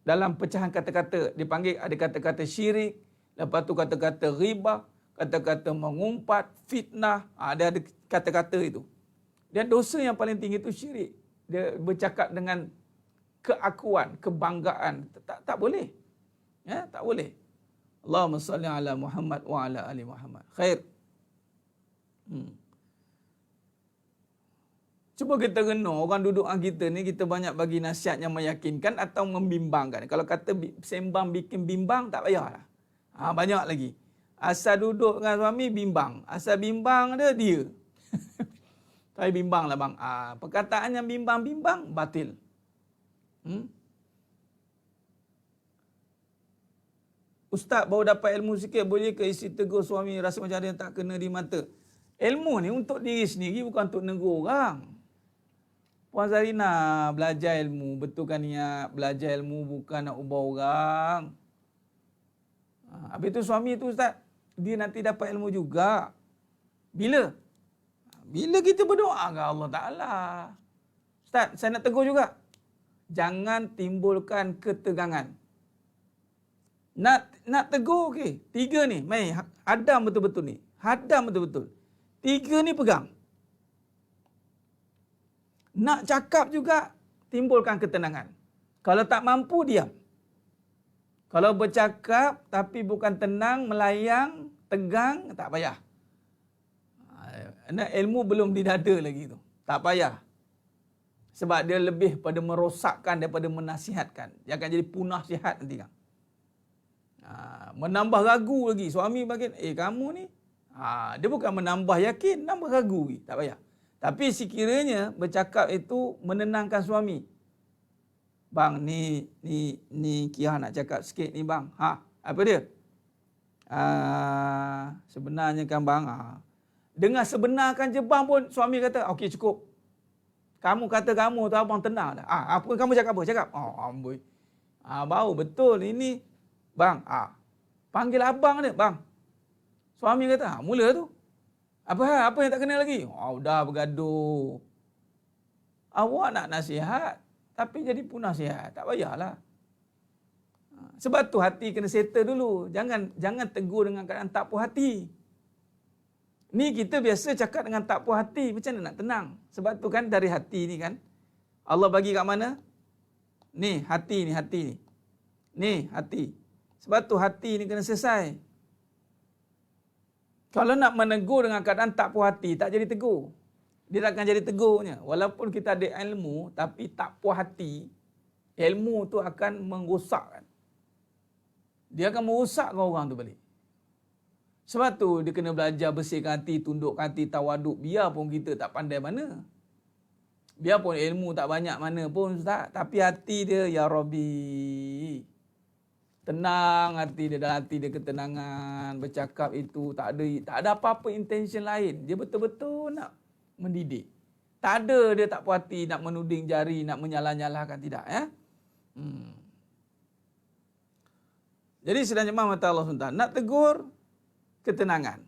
dalam pecahan kata-kata. Dipanggil ada kata-kata syirik, lepas tu kata-kata ghibah, kata-kata mengumpat, fitnah, ada kata-kata itu. Dan dosa yang paling tinggi itu syirik. Dia bercakap dengan keakuan, kebanggaan. Tak boleh. Ya, tak boleh. Allahumma salli ala Muhammad wa ala ali Muhammad. Khair. Cuba kita renung orang duduk kita ni, kita banyak bagi nasihat yang meyakinkan atau membimbangkan. Kalau kata sembang bikin bimbang, tak payahlah. Banyak lagi. Asal duduk dengan suami, bimbang. Asal bimbang dia. Saya bimbang lah bang. Perkataan yang bimbang-bimbang, batil. Ustaz baru dapat ilmu sikit, boleh ke isi tegur suami rasa macam ada yang tak kena di mata? Ilmu ni untuk diri sendiri, bukan untuk negur orang. Puan Zarina, belajar ilmu, betulkan niat. Belajar ilmu bukan nak ubah orang. Habis tu suami tu Ustaz, dia nanti dapat ilmu juga. Bila? Bila kita berdoa ke Allah Ta'ala. Ustaz, saya nak tegur juga. Jangan timbulkan ketegangan. Nak tegur, okey. 3 ni, mai hadam betul-betul ni. Hadam betul-betul. 3 ni pegang. Nak cakap juga, timbulkan ketenangan. Kalau tak mampu, diam. Kalau bercakap tapi bukan tenang, melayang, tegang, tak payah. Ilmu belum di dada lagi tu. Tak payah. Sebab dia lebih pada merosakkan daripada menasihatkan. Dia akan jadi punah sihat nanti kan. Menambah ragu lagi. Suami bagian, kamu ni. Dia bukan menambah yakin, nambah ragu lagi. Tak payah. Tapi sekiranya bercakap itu menenangkan suami. Bang, ni Kia nak cakap sikit ni bang. Apa dia? Sebenarnya kan bang, dengar sebenarkan je bang pun suami kata, okey cukup. Kamu kata kamu tu abang tenang dah. Apa kamu cakap apa? Cakap. Amboi. Bau betul ini bang. Panggil abang dia, bang. Suami kata, mula tu. Apa yang tak kena lagi? Dah bergaduh. Awak nak nasihat tapi jadi pun nasihat. Tak payahlah. Sebab tu hati kena settle dulu. Jangan tegur dengan keadaan tak puas hati. Ni kita biasa cakap dengan tak puas hati. Macam mana nak tenang? Sebab tu kan dari hati ni kan. Allah bagi kat mana? Ni hati ni. Ni hati. Sebab tu hati ni kena selesai. Kalau nak menegur dengan keadaan tak puas hati, tak jadi tegur. Dia takkan jadi tegurnya. Walaupun kita ada ilmu, tapi tak puas hati, ilmu tu akan merosakkan. Dia akan merosakkan orang tu balik. Sebab tu dia kena belajar bersihkan hati, tundukkan hati, tawaduk. Biarpun kita tak pandai mana. Biarpun ilmu tak banyak mana pun, Ustaz. Tapi hati dia, Ya Rabbi. Tenang hati dia, dalam hati dia ketenangan. Bercakap itu, tak ada apa-apa intention lain. Dia betul-betul nak mendidik. Tak ada dia tak puas hati, nak menuding jari, nak menyalah-nyalahkan. Tidak. Ya? Jadi sedang jemaah mata Allah SWT. Nak tegur, ketenangan.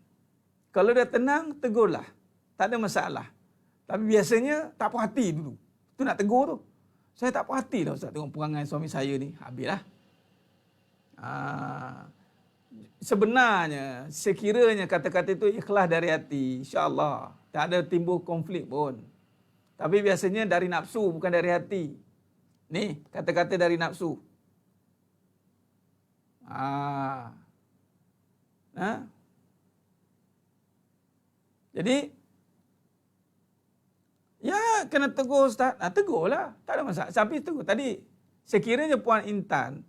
Kalau dia tenang, tegurlah. Tak ada masalah. Tapi biasanya tak puas hati dulu. Tu nak tegur tu. Saya tak puas hati lah Ustaz tengok perangai suami saya ni. Habislah. Sebenarnya, sekiranya kata-kata itu ikhlas dari hati, insya-Allah tak ada timbul konflik pun. Tapi biasanya dari nafsu, bukan dari hati. Ni, kata-kata dari nafsu. Jadi, ya kena tegur Ustaz. Tegurlah. Tak ada masalah. Tapi tegur. Tadi, sekiranya Puan Intan,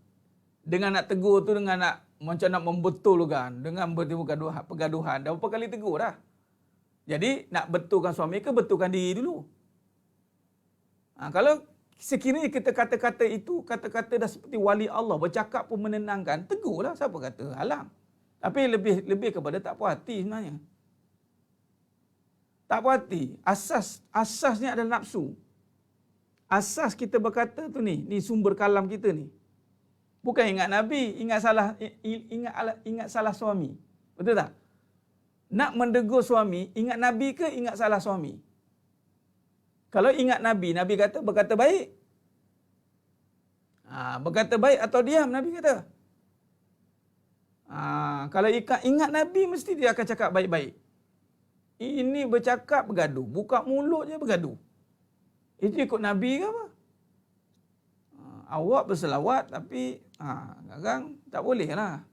dengan nak tegur tu, dengan nak macam nak membetulkan, dengan bertimbul pergaduhan, dah berapa kali tegur dah. Jadi, nak betulkan suami ke, betulkan diri dulu. Kalau sekiranya kita kata-kata itu, kata-kata dah seperti wali Allah, bercakap pun menenangkan, tegurlah, siapa kata halang. Tapi lebih kepada tak puas hati sebenarnya. Tak puas hati, asasnya adalah nafsu. asas kita berkata tu ni sumber kalam kita ni. Bukan ingat Nabi, ingat salah suami. Betul tak? Nak mendegur suami, ingat Nabi ke ingat salah suami? Kalau ingat Nabi, Nabi kata berkata baik. Berkata baik atau diam, Nabi kata. Kalau ingat Nabi, mesti dia akan cakap baik-baik. Ini bercakap bergaduh, buka mulut je bergaduh. Itu ikut Nabi ke apa? Awak berselawat tapi kadang tak boleh lah.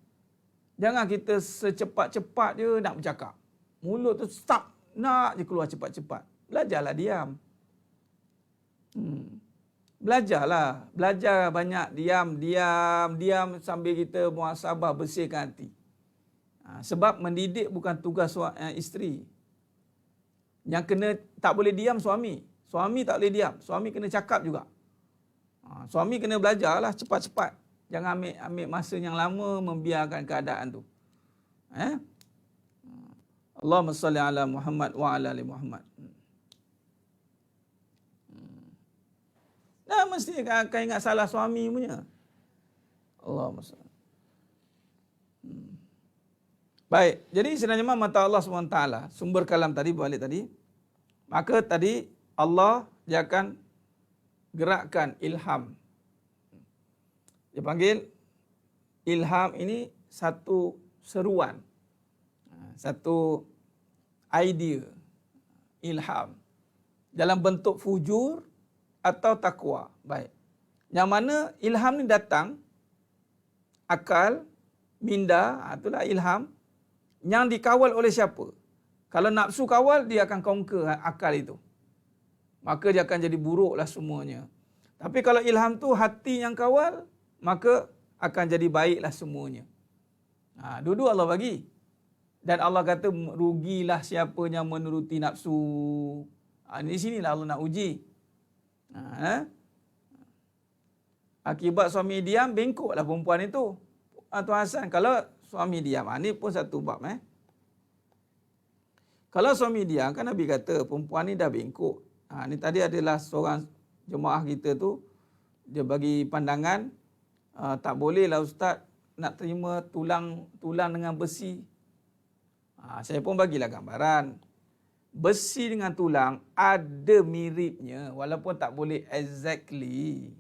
Jangan kita secepat-cepat je nak bercakap. Mulut tu stop, nak je keluar cepat-cepat. Belajarlah diam. Belajarlah. Belajar banyak diam sambil kita muhasabah, bersihkan hati. Sebab mendidik bukan tugas isteri. Yang kena tak boleh diam suami. Suami tak boleh diam. Suami kena cakap juga. Suami kena belajarlah cepat-cepat. Jangan ambil masa yang lama membiarkan keadaan tu. Allahumma salli ala Muhammad wa ala ali Muhammad. Dah mesti akan ingat salah suami punya. Allahumma salli. Baik, jadi sebenarnya mata Allah SWT, sumber kalam tadi, balik tadi. Maka tadi Allah dia akan gerakkan ilham. Dia panggil ilham ini satu seruan. Satu idea. Ilham. Dalam bentuk fujur atau takwa. Baik. Yang mana ilham ni datang, akal, minda, itulah ilham. Yang dikawal oleh siapa? Kalau nafsu kawal, dia akan conquer akal itu. Maka dia akan jadi buruklah semuanya. Tapi kalau ilham tu hati yang kawal, maka akan jadi baiklah semuanya. Dua-dua Allah bagi. Dan Allah kata, rugilah siapa yang menuruti nafsu. Di sinilah Allah nak uji. Akibat suami diam, bengkoklah perempuan itu. Tuan Hassan, kalau suami diam, ini pun satu bab. Kalau suami diam, kan Nabi kata, perempuan ni dah bengkok. Ni tadi adalah seorang jemaah kita tu, dia bagi pandangan, tak bolehlah ustaz nak terima tulang dengan besi. Saya pun bagilah gambaran. Besi dengan tulang ada miripnya, walaupun tak boleh exactly.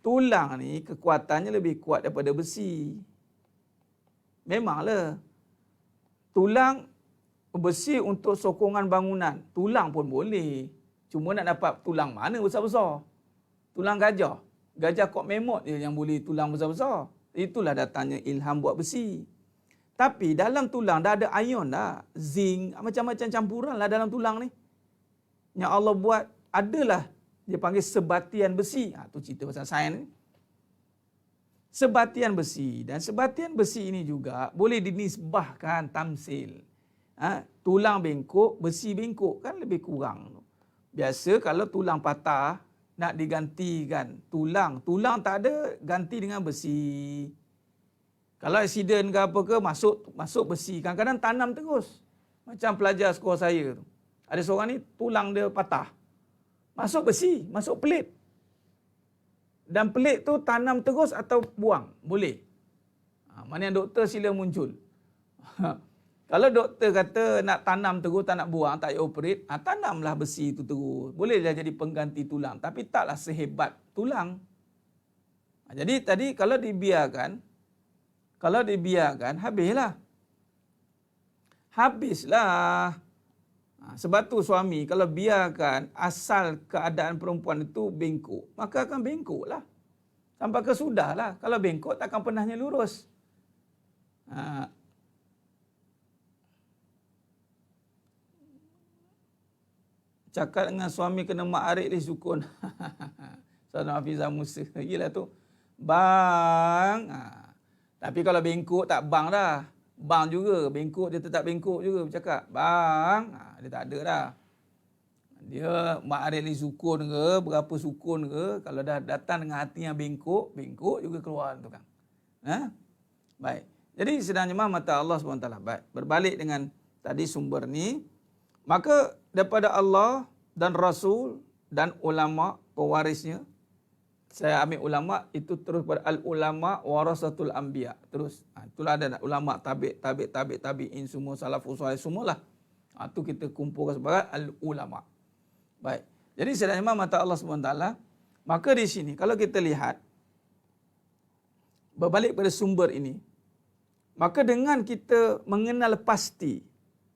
Tulang ni kekuatannya lebih kuat daripada besi. Memanglah. Tulang besi untuk sokongan bangunan. Tulang pun boleh. Cuma nak dapat tulang mana besar-besar? Tulang gajah. Gajah kok memot dia yang boleh tulang besar-besar. Itulah datangnya ilham buat besi. Tapi dalam tulang dah ada ion dah. Zinc, macam-macam campuran lah dalam tulang ni. Yang Allah buat adalah dia panggil sebatian besi. Tu cerita pasal sains ni. Sebatian besi. Dan sebatian besi ini juga boleh dinisbahkan tamsil. Tulang bengkok, besi bengkok kan lebih kurang. Biasa kalau tulang patah, nak digantikan tulang tak ada, ganti dengan besi. Kalau aksiden ke apa ke, masuk besi. Kadang-kadang tanam terus. Macam pelajar sekolah saya tu. Ada seorang ni tulang dia patah. Masuk besi, masuk pelit. Dan pelit tu tanam terus atau buang, boleh. Mana yang doktor sila muncul. Kalau doktor kata nak tanam terus, tak nak buang, tak payah operate, tanamlah besi itu terus. Bolehlah jadi pengganti tulang. Tapi taklah sehebat tulang. Jadi tadi kalau dibiarkan, habislah. Habislah. Sebab tu suami kalau biarkan asal keadaan perempuan itu bengkok, maka akan bengkoklah. Sampai ke sudahlah. Kalau bengkok takkan pernahnya lurus. Cakap dengan suami kena ma'arif li sukun. Saudara Hafizah Musa. Yelah tu. Bang. Tapi kalau bengkok tak bang dah. Bang juga. Bengkok dia tetap bengkok juga. Bercakap. Bang. Dia tak ada dah. Dia ma'arif li sukun ke. Berapa sukun ke. Kalau dah datang dengan hati yang bengkok. Bengkok juga keluar tu kan. Baik. Jadi sedangnya mata Allah SWT. Baik. Berbalik dengan tadi sumber ni. Maka daripada Allah dan Rasul dan ulama pewarisnya. Saya ambil ulama itu terus pada al-ulama warasatul anbiya. Terus itulah ada ulama tabi'in semua salafus salih semualah. Itu kita kumpulkan sebagai al-ulama. Baik. Jadi sedang mata Allah SWT, maka di sini kalau kita lihat berbalik pada sumber ini, maka dengan kita mengenal pasti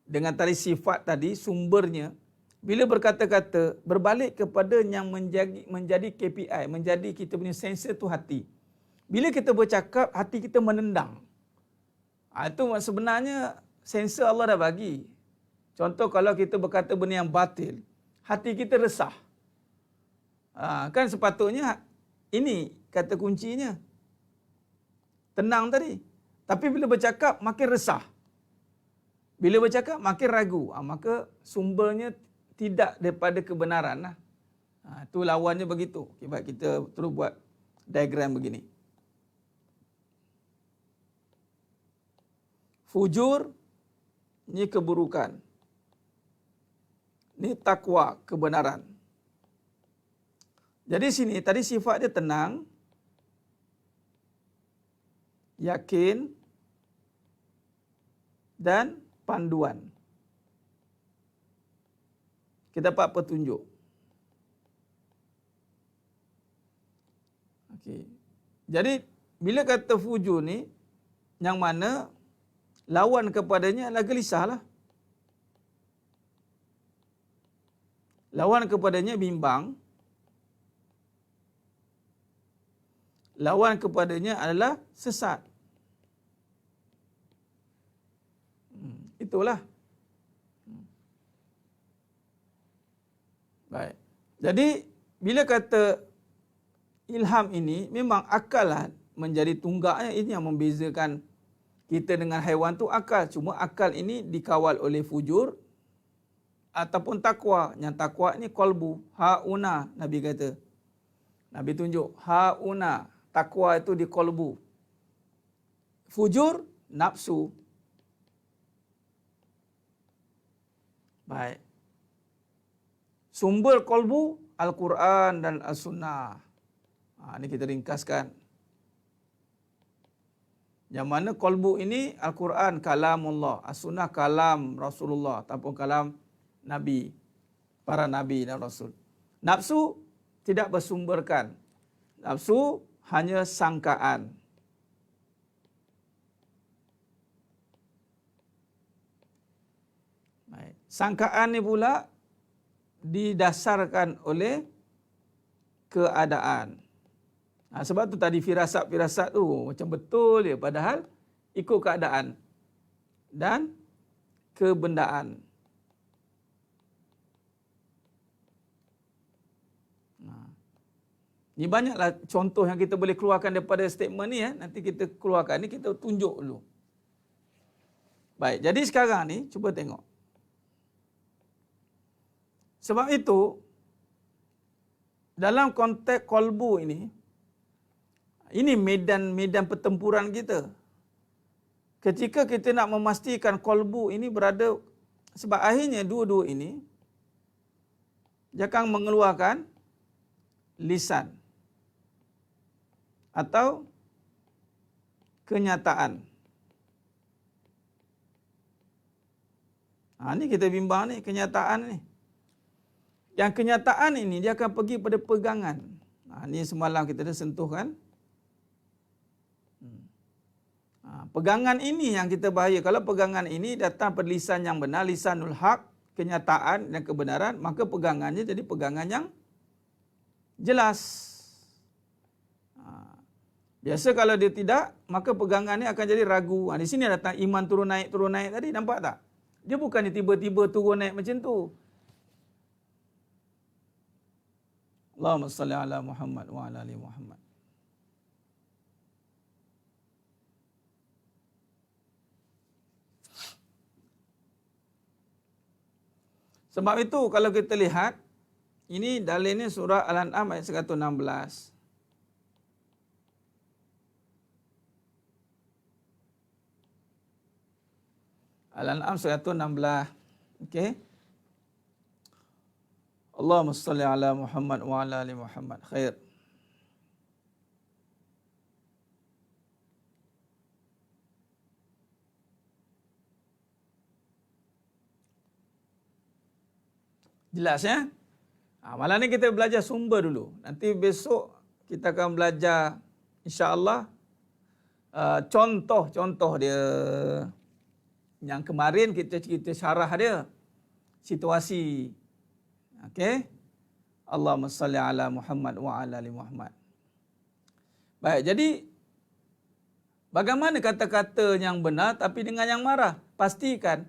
dengan tadi sifat tadi sumbernya, bila berkata-kata berbalik kepada yang menjadi KPI, menjadi kita punya sensor tu hati. Bila kita bercakap, hati kita menendang. Itu sebenarnya sensor Allah dah bagi. Contoh kalau kita berkata benda yang batil, hati kita resah. Kan sepatutnya ini kata kuncinya. Tenang tadi. Tapi bila bercakap makin resah. Bila bercakap makin ragu. Maka sumbernya tidak daripada kebenaran lah. Itu lawannya begitu. Okay, baik, kita terus buat diagram begini. Fujur, ini keburukan. Ini takwa, kebenaran. Jadi sini tadi sifat dia tenang, yakin dan panduan. Kita dapat petunjuk. Okey. Jadi bila kata fujur ni yang mana lawan kepadanya adalah gelisahlah. Lawan kepadanya bimbang. Lawan kepadanya adalah sesat. Itulah. Baik. Jadi bila kata ilham ini memang akal lah menjadi tunggaknya. Ini yang membezakan kita dengan haiwan tu akal. Cuma akal ini dikawal oleh fujur ataupun takwa. Yang takwa ni qalbu. Hauna Nabi kata. Nabi tunjuk hauna. Takwa itu di qalbu. Fujur nafsu. Baik. Sumber qalbu Al-Quran dan As-Sunnah. Ini kita ringkaskan. Yang mana qalbu ini Al-Quran kalamullah, As-Sunnah kalam Rasulullah ataupun kalam Nabi, para Nabi dan Rasul. Nafsu tidak bersumberkan. Nafsu hanya sangkaan. Baik. Sangkaan ni pula didasarkan oleh keadaan. Sebab tu tadi firasat-firasat tu macam betul dia, padahal ikut keadaan dan kebendaan. Ini banyaklah contoh yang kita boleh keluarkan daripada statement ni. Nanti kita keluarkan ni, kita tunjuk dulu. Baik, jadi sekarang ni cuba tengok. Sebab itu dalam konteks qalbu ini medan pertempuran kita. Ketika kita nak memastikan qalbu ini berada, sebab akhirnya dua-dua ini jangan mengeluarkan lisan atau kenyataan. Ini kita bimbang ni, kenyataan ni. Yang kenyataan ini dia akan pergi pada pegangan. Ini semalam kita dah sentuh kan. Pegangan ini yang kita bahaya. Kalau pegangan ini datang pada lisan yang benar, lisanul haq, kenyataan dan kebenaran, maka pegangannya jadi pegangan yang jelas. Biasa kalau dia tidak, maka pegangannya akan jadi ragu. Di sini datang iman turun naik tadi, nampak tak? Dia bukannya tiba-tiba turun naik macam tu. Allahumma salli ala Muhammad wa ala ali Muhammad. Sebab itu kalau kita lihat, ini dalilnya surah Al-An'am ayat 116. Al-An'am 116. Okey. Allahumma salli ala Muhammad wa ala ali Muhammad. Khair. Jelas ya? Malam ni kita belajar sumber dulu. Nanti besok kita akan belajar insya-Allah contoh-contoh dia yang kemarin kita syarah dia situasi. Okey. Allahumma salli ala Muhammad wa ala ali Muhammad. Baik, jadi bagaimana kata-kata yang benar tapi dengan yang marah? Pastikan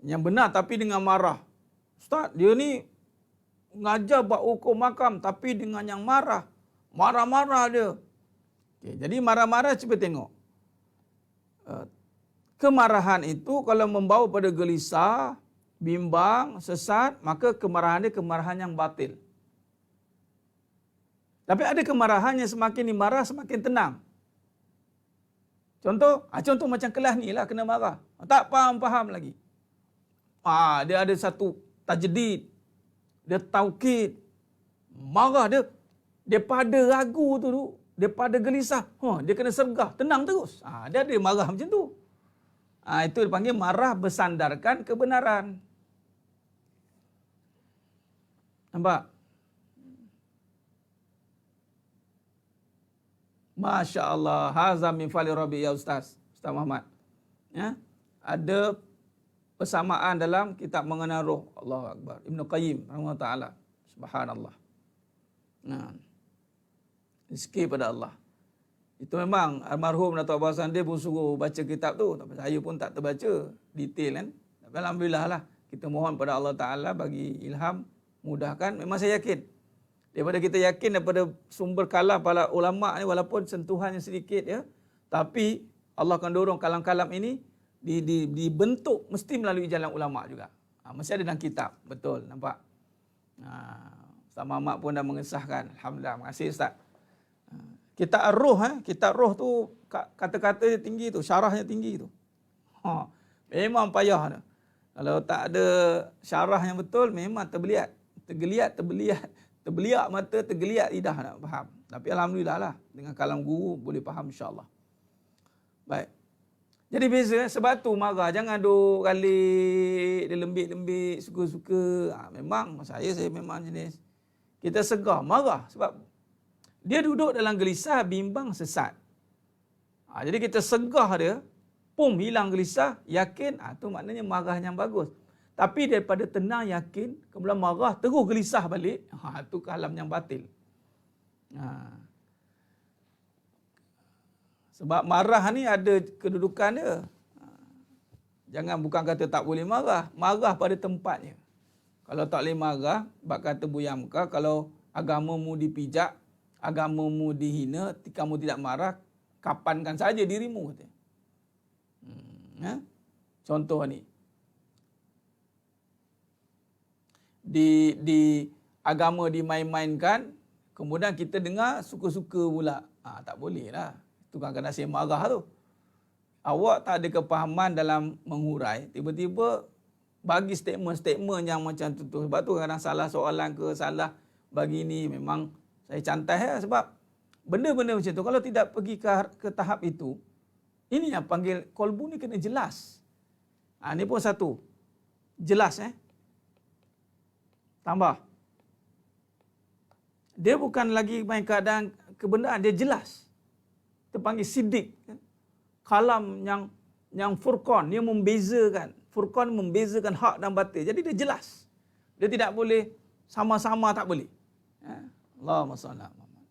yang benar tapi dengan marah. Ustaz, dia ni ngajar buat hukum makam tapi dengan yang marah. Marah-marah dia. Okay, jadi marah-marah cuba tengok. Kemarahan itu kalau membawa pada gelisah, bimbang, sesat, maka kemarahan dia kemarahan yang batil. Tapi ada kemarahan yang semakin dimarah semakin tenang. Contoh macam kelas ni lah kena marah. Tak faham lagi. Dia ada satu tajdid, dia taukid, marah dia daripada ragu tu, daripada gelisah, dia kena sergah, tenang terus. Dia ada marah macam tu. Itu dipanggil marah bersandarkan kebenaran. Nampak? Masya Allah, hazam min fali Rabi ya Ustaz Muhammad. Ya, ada persamaan dalam kitab mengenal roh. Allahu Akbar. Ibn Qayyim rahimahullah ta'ala. Subhanallah. Rezeki pada Allah. Itu memang almarhum Dato' Abah Hasan dia pun suruh baca kitab tu. Tapi saya pun tak terbaca detail kan. Tapi alhamdulillah lah. Kita mohon pada Allah Ta'ala bagi ilham, mudahkan. Memang saya yakin. Daripada kita yakin daripada sumber kalam para ulama' ni walaupun sentuhannya sedikit ya. Tapi Allah akan dorong kalam-kalam ini dibentuk mesti melalui jalan ulama' juga. Mesti ada dalam kitab. Betul, nampak? Ustaz Muhammad pun dah mengesahkan. Alhamdulillah, terima kasih Ustaz. Kitab Ar-Ruh, kitab Ruh tu kata-kata dia tinggi tu, syarahnya tinggi tu. Memang payah tu. Kalau tak ada syarah yang betul, memang terbeliak mata, tergeliat lidah nak faham. Tapi alhamdulillah lah, dengan kalam guru boleh faham insya-Allah. Baik. Jadi beza, sebab tu marah. Jangan duk kalik, dia lembik-lembik, suka-suka. Memang, saya memang jenis. Kita segah, marah. Sebab dia duduk dalam gelisah, bimbang, sesat. Jadi kita segah dia, hilang gelisah, yakin, tu maknanya marah yang bagus. Tapi daripada tenang, yakin, kemudian marah, terus gelisah balik, tu kalam yang batil. Sebab marah ni ada kedudukan dia. Jangan bukan kata tak boleh marah. Marah pada tempatnya. Kalau tak boleh marah, bak kata Buya Mekah, kalau agamamu dipijak, agamamu dihina, kamu tidak marah, kapankan saja dirimu. Contoh ni. Di agama dimain-mainkan, kemudian kita dengar suka-suka pula. Tak boleh lah. Itu kan kena saya marah tu. Awak tak ada kepahaman dalam menghurai, tiba-tiba bagi statement-statement yang macam tu. Sebab tu kadang salah soalan ke, salah bagi ni, memang saya cantai ya, sebab benda-benda macam tu kalau tidak pergi ke tahap itu, ini yang panggil kolbu ni kena jelas. Ni pun satu. Jelas tambah. Dia bukan lagi main keadaan kebenaran, dia jelas. Kita panggil sidik. Kalam yang furqan, dia membezakan. Furqan membezakan hak dan batil. Jadi dia jelas. Dia tidak boleh sama-sama, tak boleh. Allahumma salli ala Muhammad.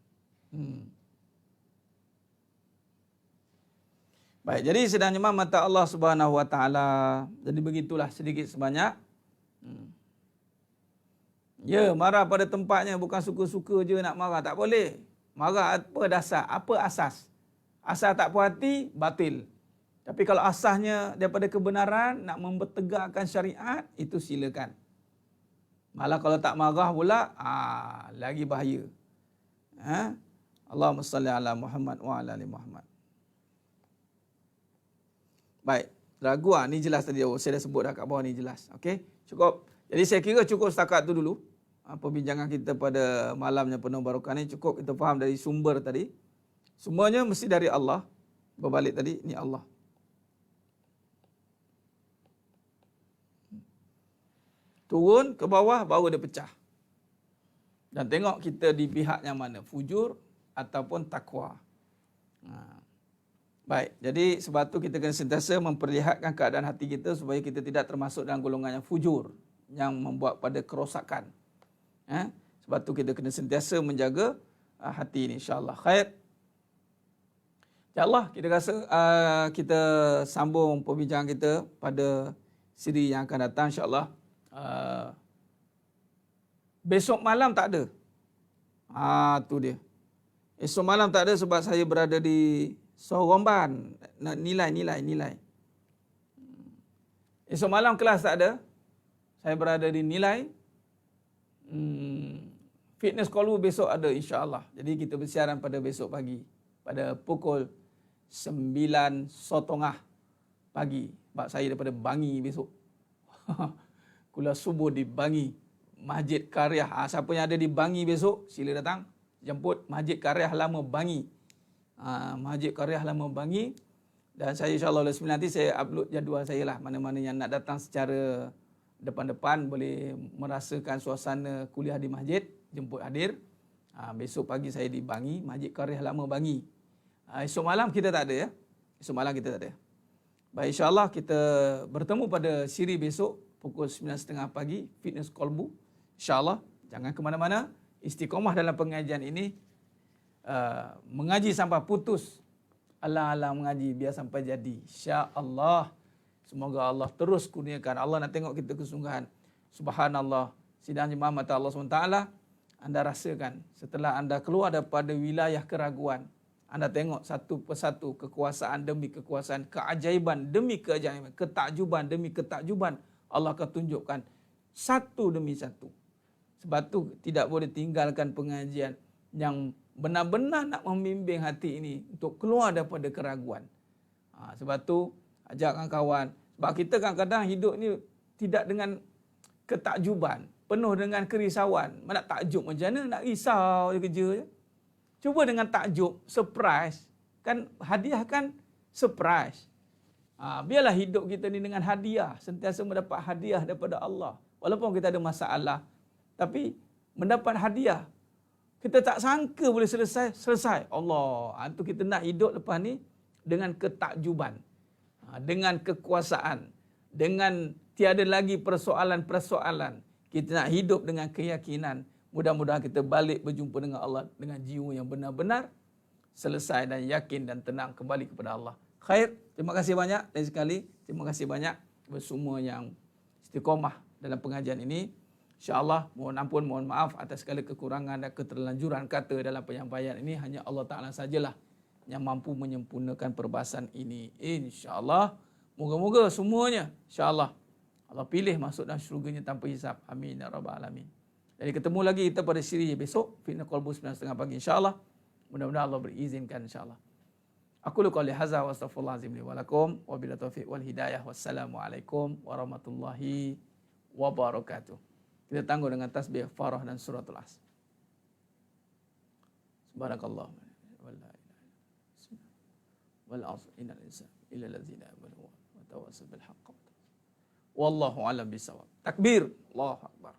Baik, jadi sedang mata Allah Subhanahu Wa Taala. Jadi begitulah sedikit sebanyak. Ya, marah pada tempatnya, bukan suka-suka je nak marah, tak boleh. Marah apa dasar, apa asas? Asas tak puas hati, batil. Tapi kalau asasnya daripada kebenaran, nak mempertegakkan syariat, itu silakan. Malah kalau tak marah pula, lagi bahaya. Allahumma salli ala Muhammad wa ala ali Muhammad. Baik, ragu ni jelas tadi. Saya dah sebut dah kat bawah ni jelas. Okey, cukup. Jadi saya kira cukup setakat tu dulu. perbincangan kita pada malamnya penuh barakah ni. Cukup kita faham dari sumber tadi. Semuanya mesti dari Allah. Berbalik tadi, ni Allah. Turun ke bawah, baru dia pecah. Dan tengok kita di pihak yang mana, fujur ataupun takwa. Baik, jadi sebab tu kita kena sentiasa memperlihatkan keadaan hati kita supaya kita tidak termasuk dalam golongan yang fujur, yang membuat pada kerosakan. Sebab tu kita kena sentiasa menjaga hati ini, insya-Allah. Khair. InsyaAllah kita rasa kita sambung perbincangan kita pada siri yang akan datang, insya-Allah. Besok malam tak ada. Tu dia. Esok malam tak ada sebab saya berada di Soromban. Nilai. Esok malam kelas tak ada. Saya berada di Nilai. Fitness Kolbu besok ada, insya-Allah. Jadi kita bersiaran pada besok pagi. Pada pukul 9.30 pagi. Sebab saya daripada Bangi besok. Kuliah subuh di Bangi. Masjid Karyah. Siapa yang ada di Bangi besok, sila datang. Jemput Masjid Karyah Lama Bangi. Masjid Karyah Lama Bangi. Dan saya insya-Allah oleh 9 nanti saya upload jadual saya lah. Mana-mana yang nak datang secara depan-depan boleh merasakan suasana kuliah di masjid. Jemput hadir. Besok pagi saya di Bangi. Masjid Karyah Lama Bangi. Esok malam kita tak ada ya. Esok malam kita tak ada. Baik, insya-Allah kita bertemu pada siri besok pukul 9.30 pagi. Fitness Kolbu. InsyaAllah. Jangan ke mana-mana. Istiqomah dalam pengajian ini. Mengaji sampai putus. Allah mengaji biar sampai jadi. InsyaAllah. Semoga Allah terus kurniakan. Allah nak tengok kita kesungguhan. Subhanallah. Sidang jemaah mata Allah SWT. Anda rasakan. Setelah anda keluar daripada wilayah keraguan. Anda tengok satu persatu kekuasaan demi kekuasaan. Keajaiban demi keajaiban. Ketakjuban demi ketakjuban. Allah akan tunjukkan satu demi satu. Sebab tu tidak boleh tinggalkan pengajian yang benar-benar nak membimbing hati ini untuk keluar daripada keraguan. Sebab tu ajak kawan-kawan. Sebab kita kadang-kadang hidup ni tidak dengan ketakjuban. Penuh dengan kerisauan. Nak takjub macam mana? Nak risau je kerja je. Cuba dengan takjub, surprise. Kan hadiah kan surprise. Biarlah hidup kita ni dengan hadiah. Sentiasa mendapat hadiah daripada Allah. Walaupun kita ada masalah. Tapi mendapat hadiah. Kita tak sangka boleh selesai. Allah. Itu kita nak hidup lepas ni dengan ketakjuban. Dengan kekuasaan. Dengan tiada lagi persoalan-persoalan. Kita nak hidup dengan keyakinan. Mudah-mudahan kita balik berjumpa dengan Allah dengan jiwa yang benar-benar selesai dan yakin dan tenang kembali kepada Allah. Khair. Terima kasih banyak dan sekali. Terima kasih banyak kepada semua yang istiqomah dalam pengajian ini. InsyaAllah mohon ampun, mohon maaf atas segala kekurangan dan keterlanjuran kata dalam penyampaian ini. Hanya Allah Ta'ala sajalah yang mampu menyempurnakan perbahasan ini. InsyaAllah. Moga-moga semuanya. InsyaAllah. Allah pilih masuk dalam syurganya tanpa hisap. Amin. Ya Rabbal Alamin. Jadi ketemu lagi kita pada siri besok. Fitness Kolbu 9.30 pagi. InsyaAllah. Mudah-mudahan Allah berizinkan insyaAllah. Aku lu qali hadza wa astaghfirullahalazim li wa lakum wa billahi taufiq wal hidayah. Wassalamualaikum warahmatullahi wabarakatuh. Kita tangguh dengan tasbih Farah dan suratul As. Subhanakallah. Wal asr innal insana illa allazina amanu wa tawassaw bil haqq. Wallahu a'lam bisawab. Takbir. Allahu akbar.